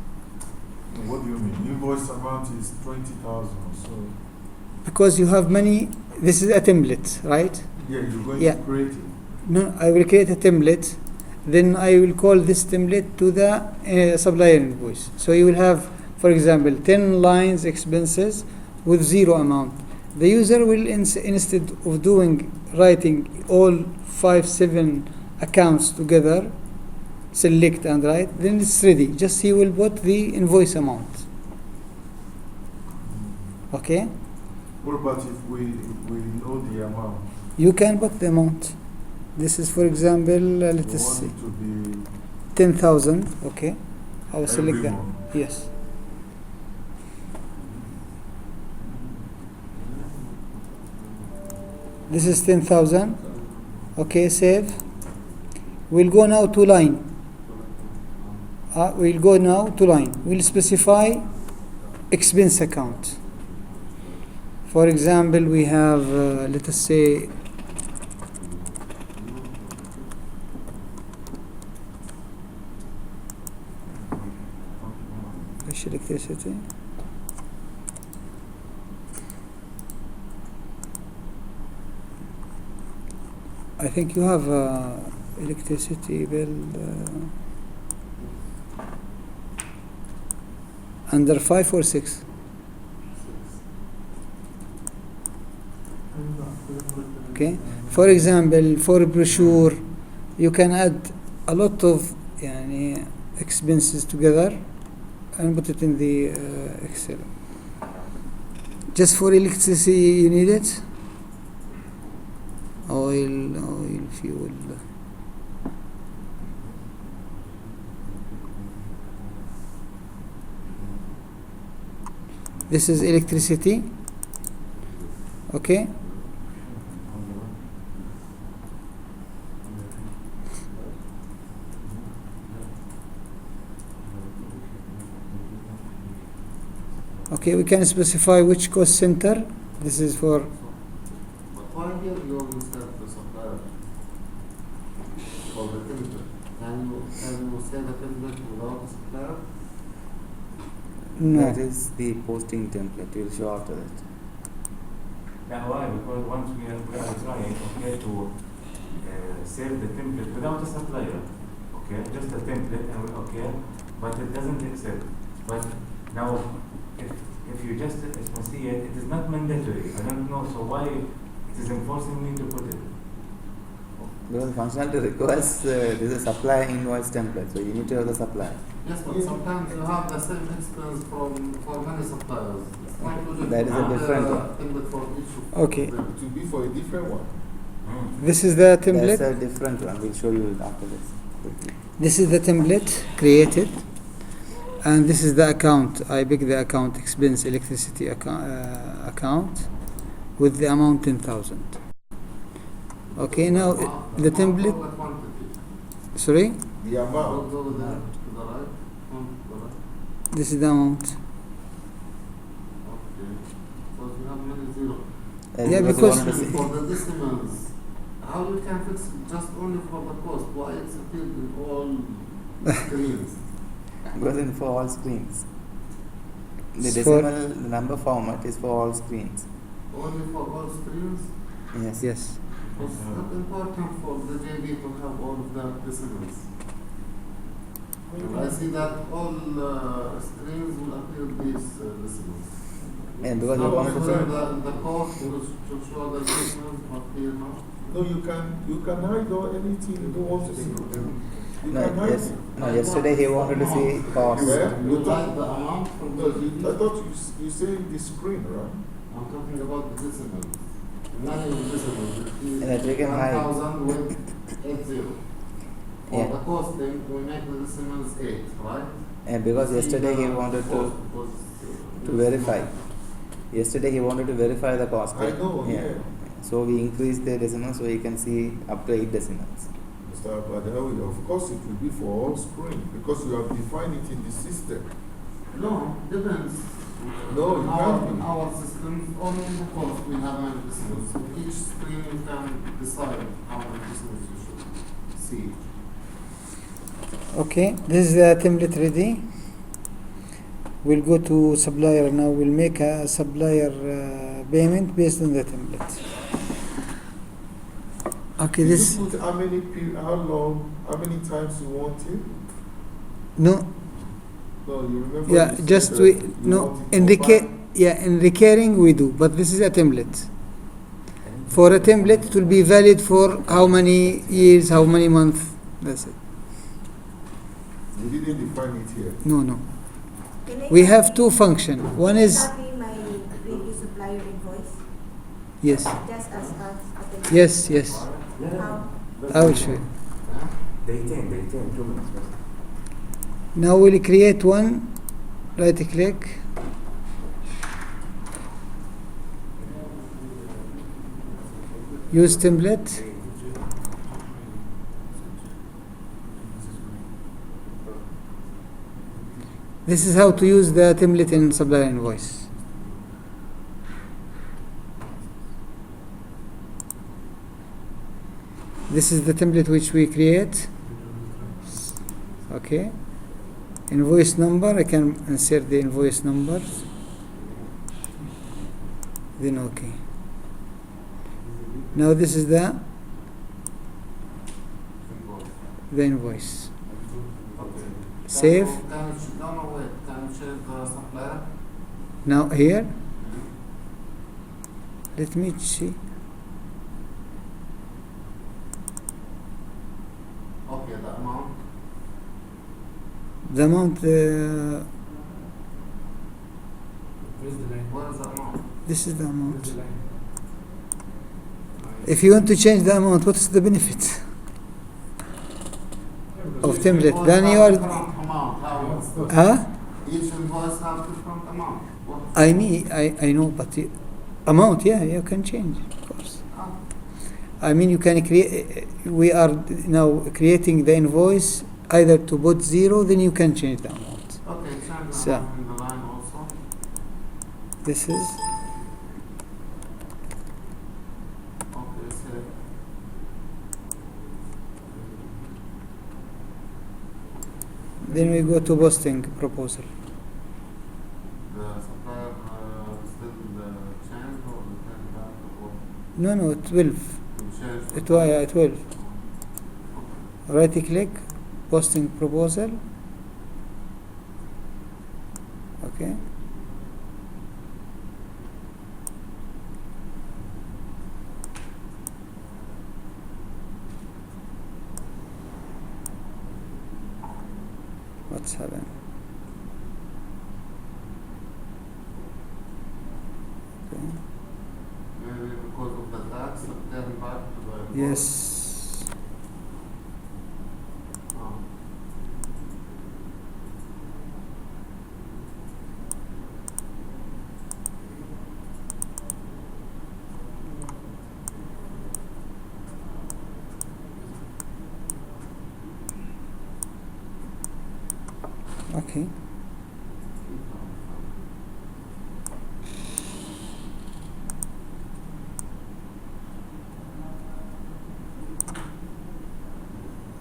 What do you mean? Invoice amount is 20,000 or so. because you have many. This is a template, right? Yeah, you're going Yeah. to create it. No, I will create a template. Then I will call this template to the supplier invoice. So you will have, for example, 10 lines expenses with 0 amount. The user will instead of writing all 5-7 accounts together, select and write, then it's ready. Just he will put the invoice amount. Okay? What about if we know the amount? You can put the amount. This is, for example, let We us want see, it to be 10,000. Okay, I will every select that. month. Yes. This is 10,000. Okay, save. We'll go now to line. We'll go now to line. We'll specify expense account. For example, we have, let us say, electricity. I think you have electricity bill under 5 or 6. Okay. For example, for a brochure, you can add a lot of expenses together and put it in the Excel. Just for electricity, you need it. Oil, fuel. This is electricity. Okay. Okay, we can specify which cost center. This is for. But why here you only set the supplier for the template? Can you set the template without the supplier? No. That is the posting template. We'll show after that. Now why? Because once we are trying, okay, to save the template without a supplier, okay, just a template, and okay, but it doesn't accept. But now, if you just see it, it is not mandatory. I don't know, so why it is enforcing me to put it? Because functionality requires this is supply invoice template, so you need to have the supplier. Yes, but sometimes you have the same expense for many suppliers. It's not to That is a different one. template for each. Okay. It will be for a different one. This is the template. That's a different one. We'll show you after this. quickly. This is the template created, and this is the account. I pick the account expense electricity account with the amount 10,000. Okay, now the template. Sorry, The amount. Go to the right. this is the amount. Okay. So you have many zero. Yeah, you because- wanted to see- For the decimals, how you can fix it just only for the cost? Why it's appeared in all screens? goes in for all screens. The For- decimal the number format is for all screens. Only for all screens? Yes. Yes. It's not important for the JD to have all of the decimals. I see that all screens will appear these decimals. And because So you want to when see the cost to show the decimals appear now. No, you can hide or anything you want to see. You no, can hide yes, it. no, yesterday he wanted to see cost. Yeah. You write the amount from No, the I thought you say the screen, right? I'm talking about the decimals. Not even decimals. And that we can hide. 1,000 with 80. For Yeah. the costing, we make the decimals 8, right? And because See yesterday he the wanted cost to was, verify. Yesterday he wanted to verify the cost. I know, yeah. So we increased the decimals so he can see up to 8 decimals. Mr. Badawi, of course it will be for all screen because you have defined it in the system. No, depends. No, it can't In be. our system, only in the cost we have many decimals. So each screen you can decide how many decimals you should see. Okay, this is the template ready. We'll go to supplier now. We'll make a supplier payment based on the template. Okay, this You put how many how long, how many times you want it? no, No, you remember? yeah, you said just that we you no want it in combined? in recurring we do, but this is a template. For a template, it will be valid for how many years, how many months. That's it. We didn't define it here. No. Can I We have copy- two functions. One can I is copy my previous supplier invoice, yes, just as a yes. How? I will show you. They 2 minutes. Now we'll create one. Right click. Use template. This is how to use the template in supplier invoice. This is the template which we create. Okay. Invoice number, I can insert the invoice number. Then okay. Now this is the invoice. Save. Can you change the supplier? Now here, let me see. Okay, the amount. The amount, Where's the amount? this is the amount. If you want to change the amount, what is the benefit of template? Then you are, Different amount. huh? Each invoice have different amount. What? I know, but amount, yeah, you can change, of course. I mean, you can create. We are now creating the invoice either to put 0, then you can change the amount. Okay, change the So- amount in the line also. This is Okay, save. then we go to posting proposal. The supplier still changed or we can back or No, 12. we change? It was 12. Right click, posting proposal. Okay. What's happened? Okay. Maybe because of the tax, return back to the. Yes. Oh. Okay.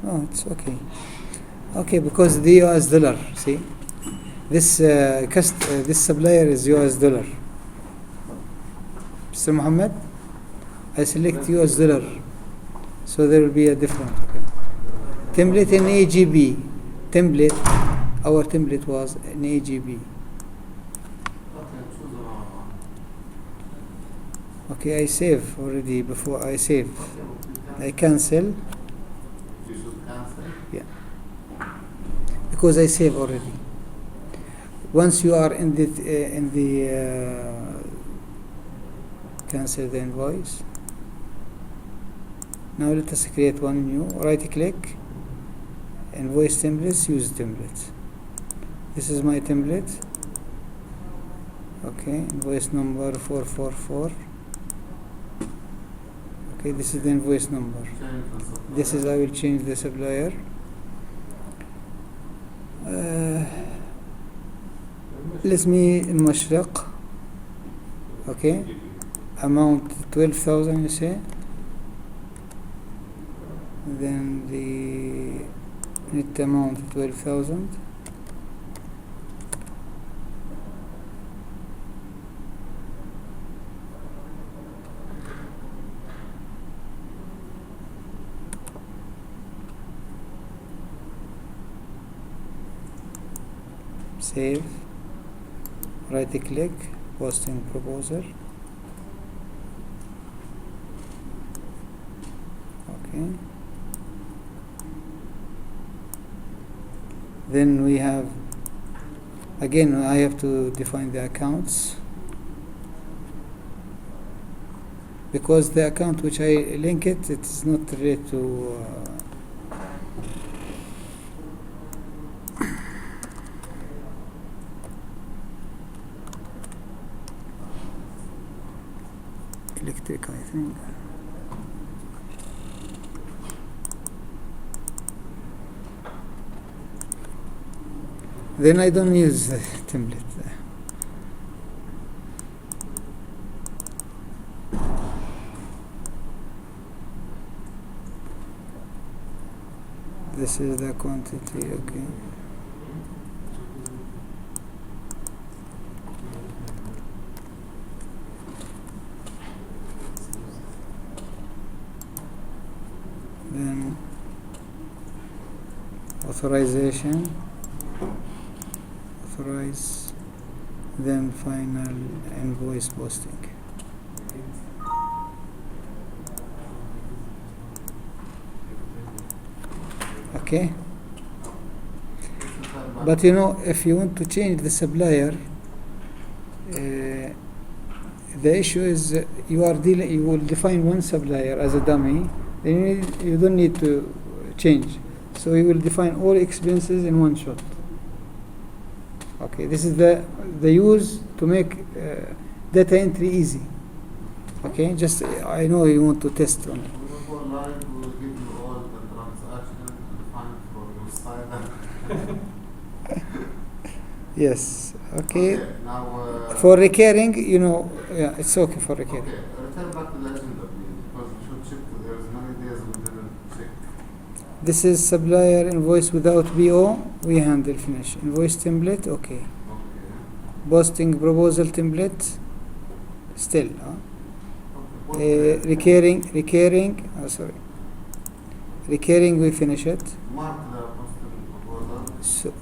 Oh, it's okay. Okay, because the US dollar, see? This this supplier is US dollar. Mr. Muhammad, I select US dollar. So there will be a different. Okay. Template in AGB. Template, our template was in AGB. Okay, choose another one. Okay, I save already before I save. Okay, we I cancel. You should cancel. Because I save already. Once you are in the cancel the invoice. Now let us create one new. Right click, invoice templates, use template. This is my template. Okay, invoice number 444. Okay, this is the invoice number. Change the supplier. This is I will change the supplier. Let me المشرق. Okay, amount 12,000 you say. Then the net amount 12,000. save, right click, posting proposal. Okay. Then we have, again, I have to define the accounts, because the account which I link it is not related to electric, I think. Then I don't use the template. This is the quantity, okay. Then authorization, authorize, then final invoice posting. Okay, but you know, if you want to change the supplier, the issue is you will define one supplier as a dummy. Then you don't need to change. So you will define all expenses in one shot. Okay, this is the use to make data entry easy. Okay, just I know you want to test on it. For live, we will give you all the transactions defined for your side. Yes. Okay. Now, For recurring, you know, yeah, it's okay for recurring. okay, return back to the agenda, please, because we should check. There's many days we didn't check. This is supplier invoice without BO. We handle finish. Invoice template. Okay. Okay. Posting proposal template. Still. Okay. Recurring. Oh, sorry. Recurring. We finish it. Mark the posting proposal. So,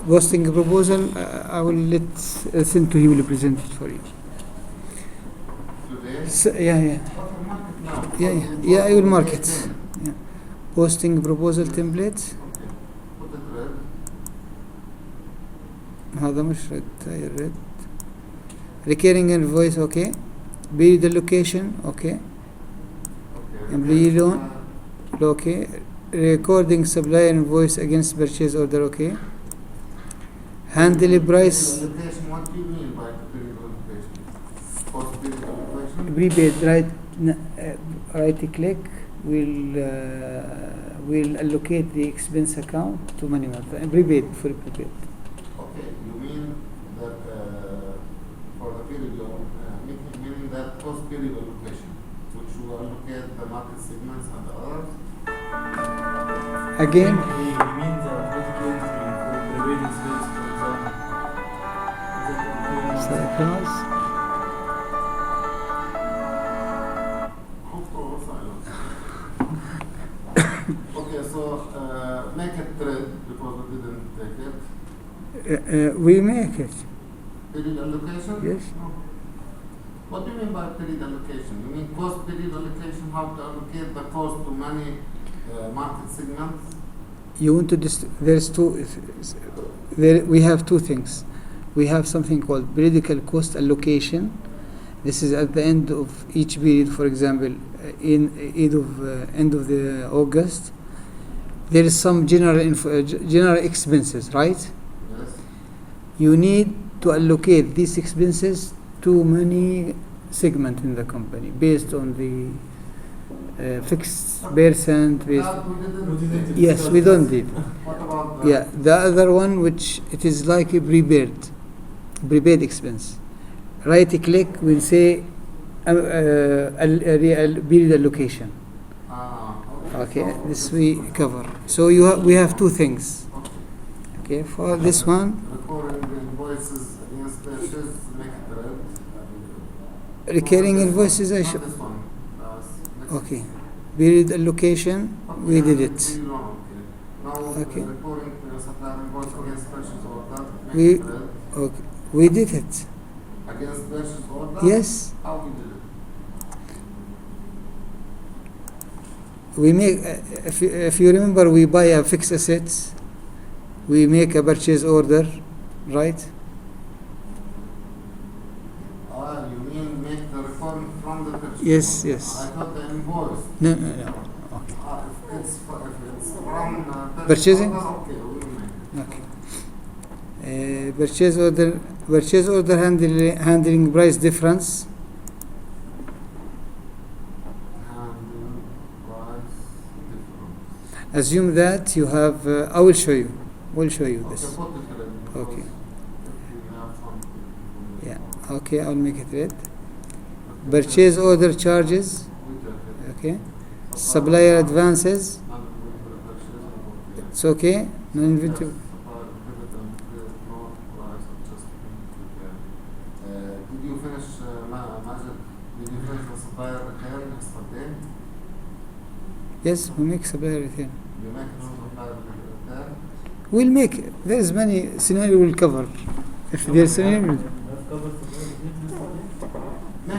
posting proposal. I will let send to him. He will present it for you. Today. So, yeah. Okay, mark it now. Yeah. I will mark it. Yeah. Posting proposal template. Okay. Put it red. هذا مش red. red. Recurring invoice. Okay. Be the location. Okay. Okay. Employee loan. Okay. Recording supplier invoice against purchase order. Okay. Handle price. Location, what do you mean by period location? Post period location? Prepaid. Right click. Will allocate the expense account to money market. Prepaid, fully prepaid. Okay, you mean that for the period loan, meaning that post period allocation, which will allocate the market segments and the others? Again. He means automatic entry for prepaid expense, for example. Is that what you mean? Okay, so make it red because we didn't take it. We make it. Period allocation? Yes. No. What do you mean by period allocation? You mean cost period allocation, how to allocate the cost to many market segments? You want to there's two. We have two things. We have something called periodical cost allocation. This is at the end of each period. For example, in end of the August, there is some general expenses, right? Yes. You need to allocate these expenses to many segments in the company based on the fixed percent. Based. That we didn't take. Yes, we don't need. What about the Yeah, the other one, which it is like a prepaid expense. Right click will say period allocation. Okay, this we cover. So we have two things. Okay, for this one, recording the invoices against purchase, make it red. recurring invoices. I Not should. this one. Next. Okay, period allocation. We did it. Okay. Now Okay. recording supplier invoice against purchase order. Make We it red. okay, we did it. Against purchase order. Yes, How we did it? we make. If you remember, we buy a fixed assets. We make a purchase order, right? You mean make the return from the purchase Yes, order? yes. I thought the invoice. No, no, no. Okay. If it's from Purchasing? order, okay, we will make it. Okay. Purchase order handling price difference. Handling price difference. Assume that you have. I will show you. We'll show you Okay, this. put it red. because Okay. If we have something. Yeah. Okay, I'll make it red. Purchase order charges. We take it. Okay. Supplier advances. And we will purchase it, okay. It's okay. Non-inventory. Yes, supplier debit and credit note, price adjustment, okay. Did you finish, Majid, did you finish the supplier return yesterday? Yes, we make supplier return. You make it supplier return? We'll make. There's many scenario we'll cover. If there's scenario. Make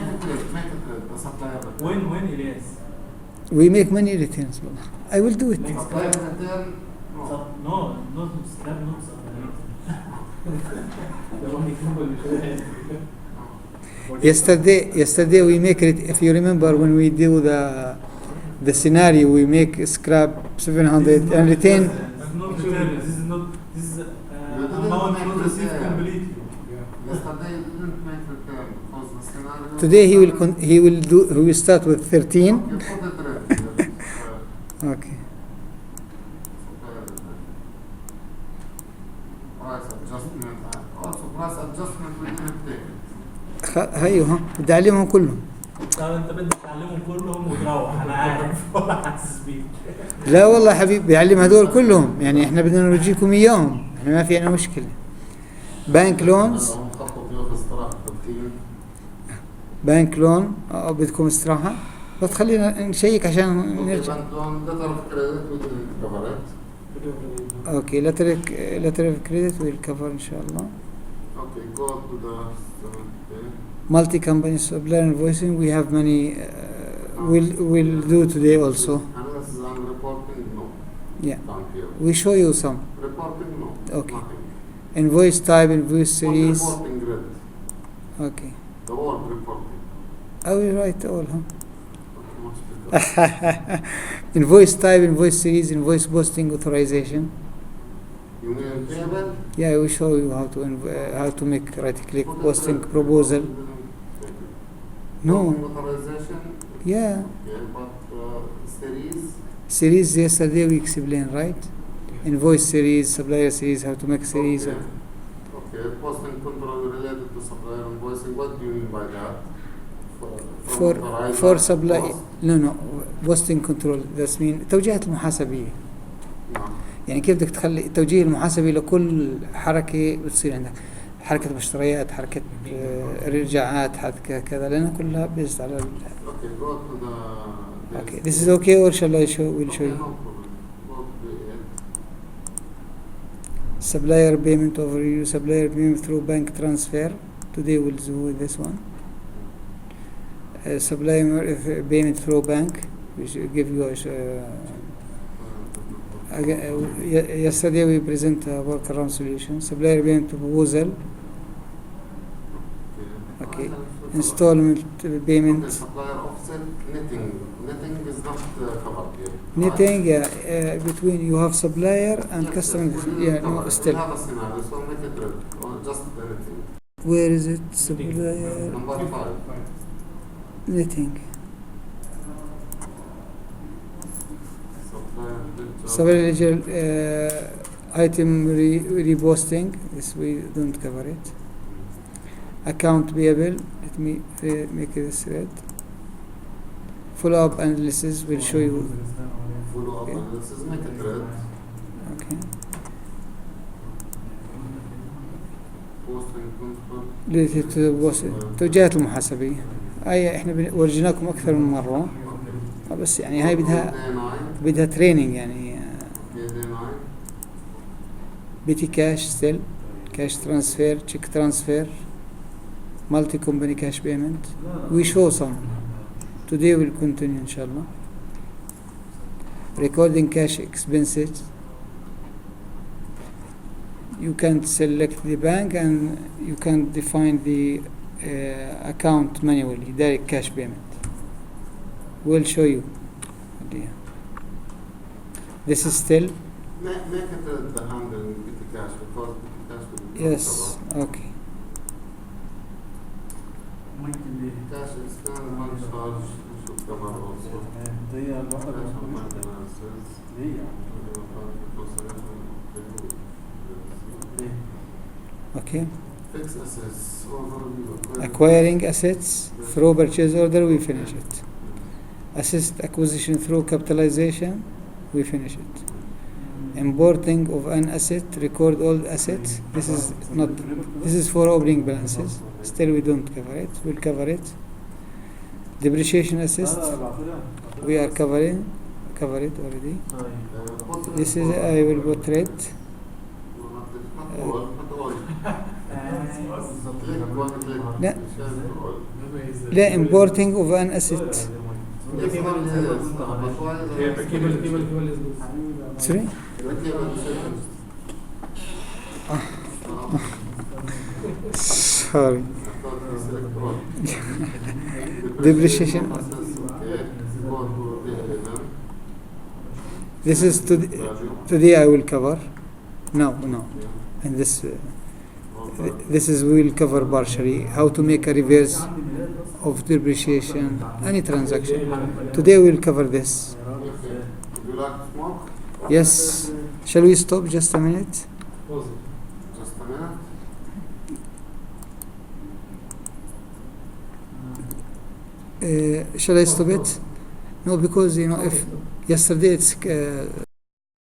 it clear, the supplier return. When Elias? We make many returns. والله. I will do it. Next Supplier time. return, no. No, not scrap notes. The one Yesterday we make it. If you remember when we do the scenario, we make scrap 700 and retain. This is not return. This is amount not received completely. Yesterday you didn't make return because the scenario. Today he will start with 13. Okay, put it red. Yes. Okay. Supplier return. Price adjustment. Also price adjustment we didn't take it. هيو ها بدي اعلمهم كلهم. طب انت بدك تعلمهم كلهم وتروح انا عارف ولا حاسس بيك. لا والله حبيبي بيعلم هدول كلهم يعني احنا بدنا نرجيكم اياهم احنا ما في عندنا مشكله. بانك لونز هم خطوا فيه استراحة 13. بانك لون بدكم استراحه بس خلينا نشيك عشان Okay, نرجع. bank loan, letter of credit, we didn't cover it. اوكي letter of credit will cover ان شاء الله. Okay, go to the 17. Multi company supplier invoicing we have many we'll do today also. Analysis and reporting, no. Yeah. Thank you. We show you some. Reporting, no. Okay. Nothing. Invoice type, invoice Not series. reporting grid. Okay. The word reporting. I will write all, huh? Okay, much better. Invoice type, invoice series, invoice posting authorization. You mean table? Yeah, I will show you how to make right-click Put it posting red. proposal. No. Posting authorization? Yeah, Okay, but series? series yesterday we explained, right? Invoice series, supplier series, how to make series. Okay. Okay, posting control related to supplier invoicing. What do you mean by that? For supply, no, posting control. That's mean توجيهات المحاسبية. No. يعني كيف بدك تخلي التوجيه المحاسبي لكل حركة بتصير عندك حركة مشتريات حركة رجعات حركة كذا لأنها كلها بيزد على Okay, go to the... Okay, this is okay or shall I show? We'll show Okay, you. no problem. Go to the end. Supplier payment overview, supplier payment through bank transfer. Today we'll do this one. Supplier payment through bank. We should give you yesterday we present a workaround solution. Supplier payment proposal. Okay. Installment payment. Okay, supplier offset netting. Netting is not covered here. Netting, yeah, between you have supplier and Yes, customer. yes, we Yeah, didn't cover no, it. still. We have a scenario, so make it red. Or just the netting. Where is it? Supplier Number 5. netting. Supplier Supplier item reposting. This we don't cover it. Account payable. Let me make this red. Follow-up analysis will show you. follow-up Okay. analysis, make it red. Okay. Posting control. related to توجيهات المحاسبية. هاي احنا ورجيناكم أكثر من مرة. بس يعني هاي بدها Day 9. تريننج يعني. Okay, day 9. petty cash still, cash transfer, check transfer, multi-company cash payment. We show some. Today we'll continue inshallah. Recording cash expenses. You can select the bank and you can define the account manually, direct cash payment. We'll show you. This is still, Make it the handling with the cash because the cash will be yes, okay. Cash expense, money charge should come out also. Cash and finances. Okay. Fixed assets, overview. Acquiring assets through purchase order, we finish it. Assist acquisition through capitalization, we finish it. Importing of an asset, record all assets. This is for opening balances. Still we don't cover it. We'll cover it. Depreciation assist, we are cover it already. This is, I will put red. لا لا importing of an asset. Sorry? Sorry. Depreciation. This is today I will cover. No. And this is we will cover partially how to make a reverse of depreciation, any transaction. Today we will cover this. Would you like to smoke? Yes. Shall we stop just a minute? Just a minute. Shall I stop it? No, because if yesterday it's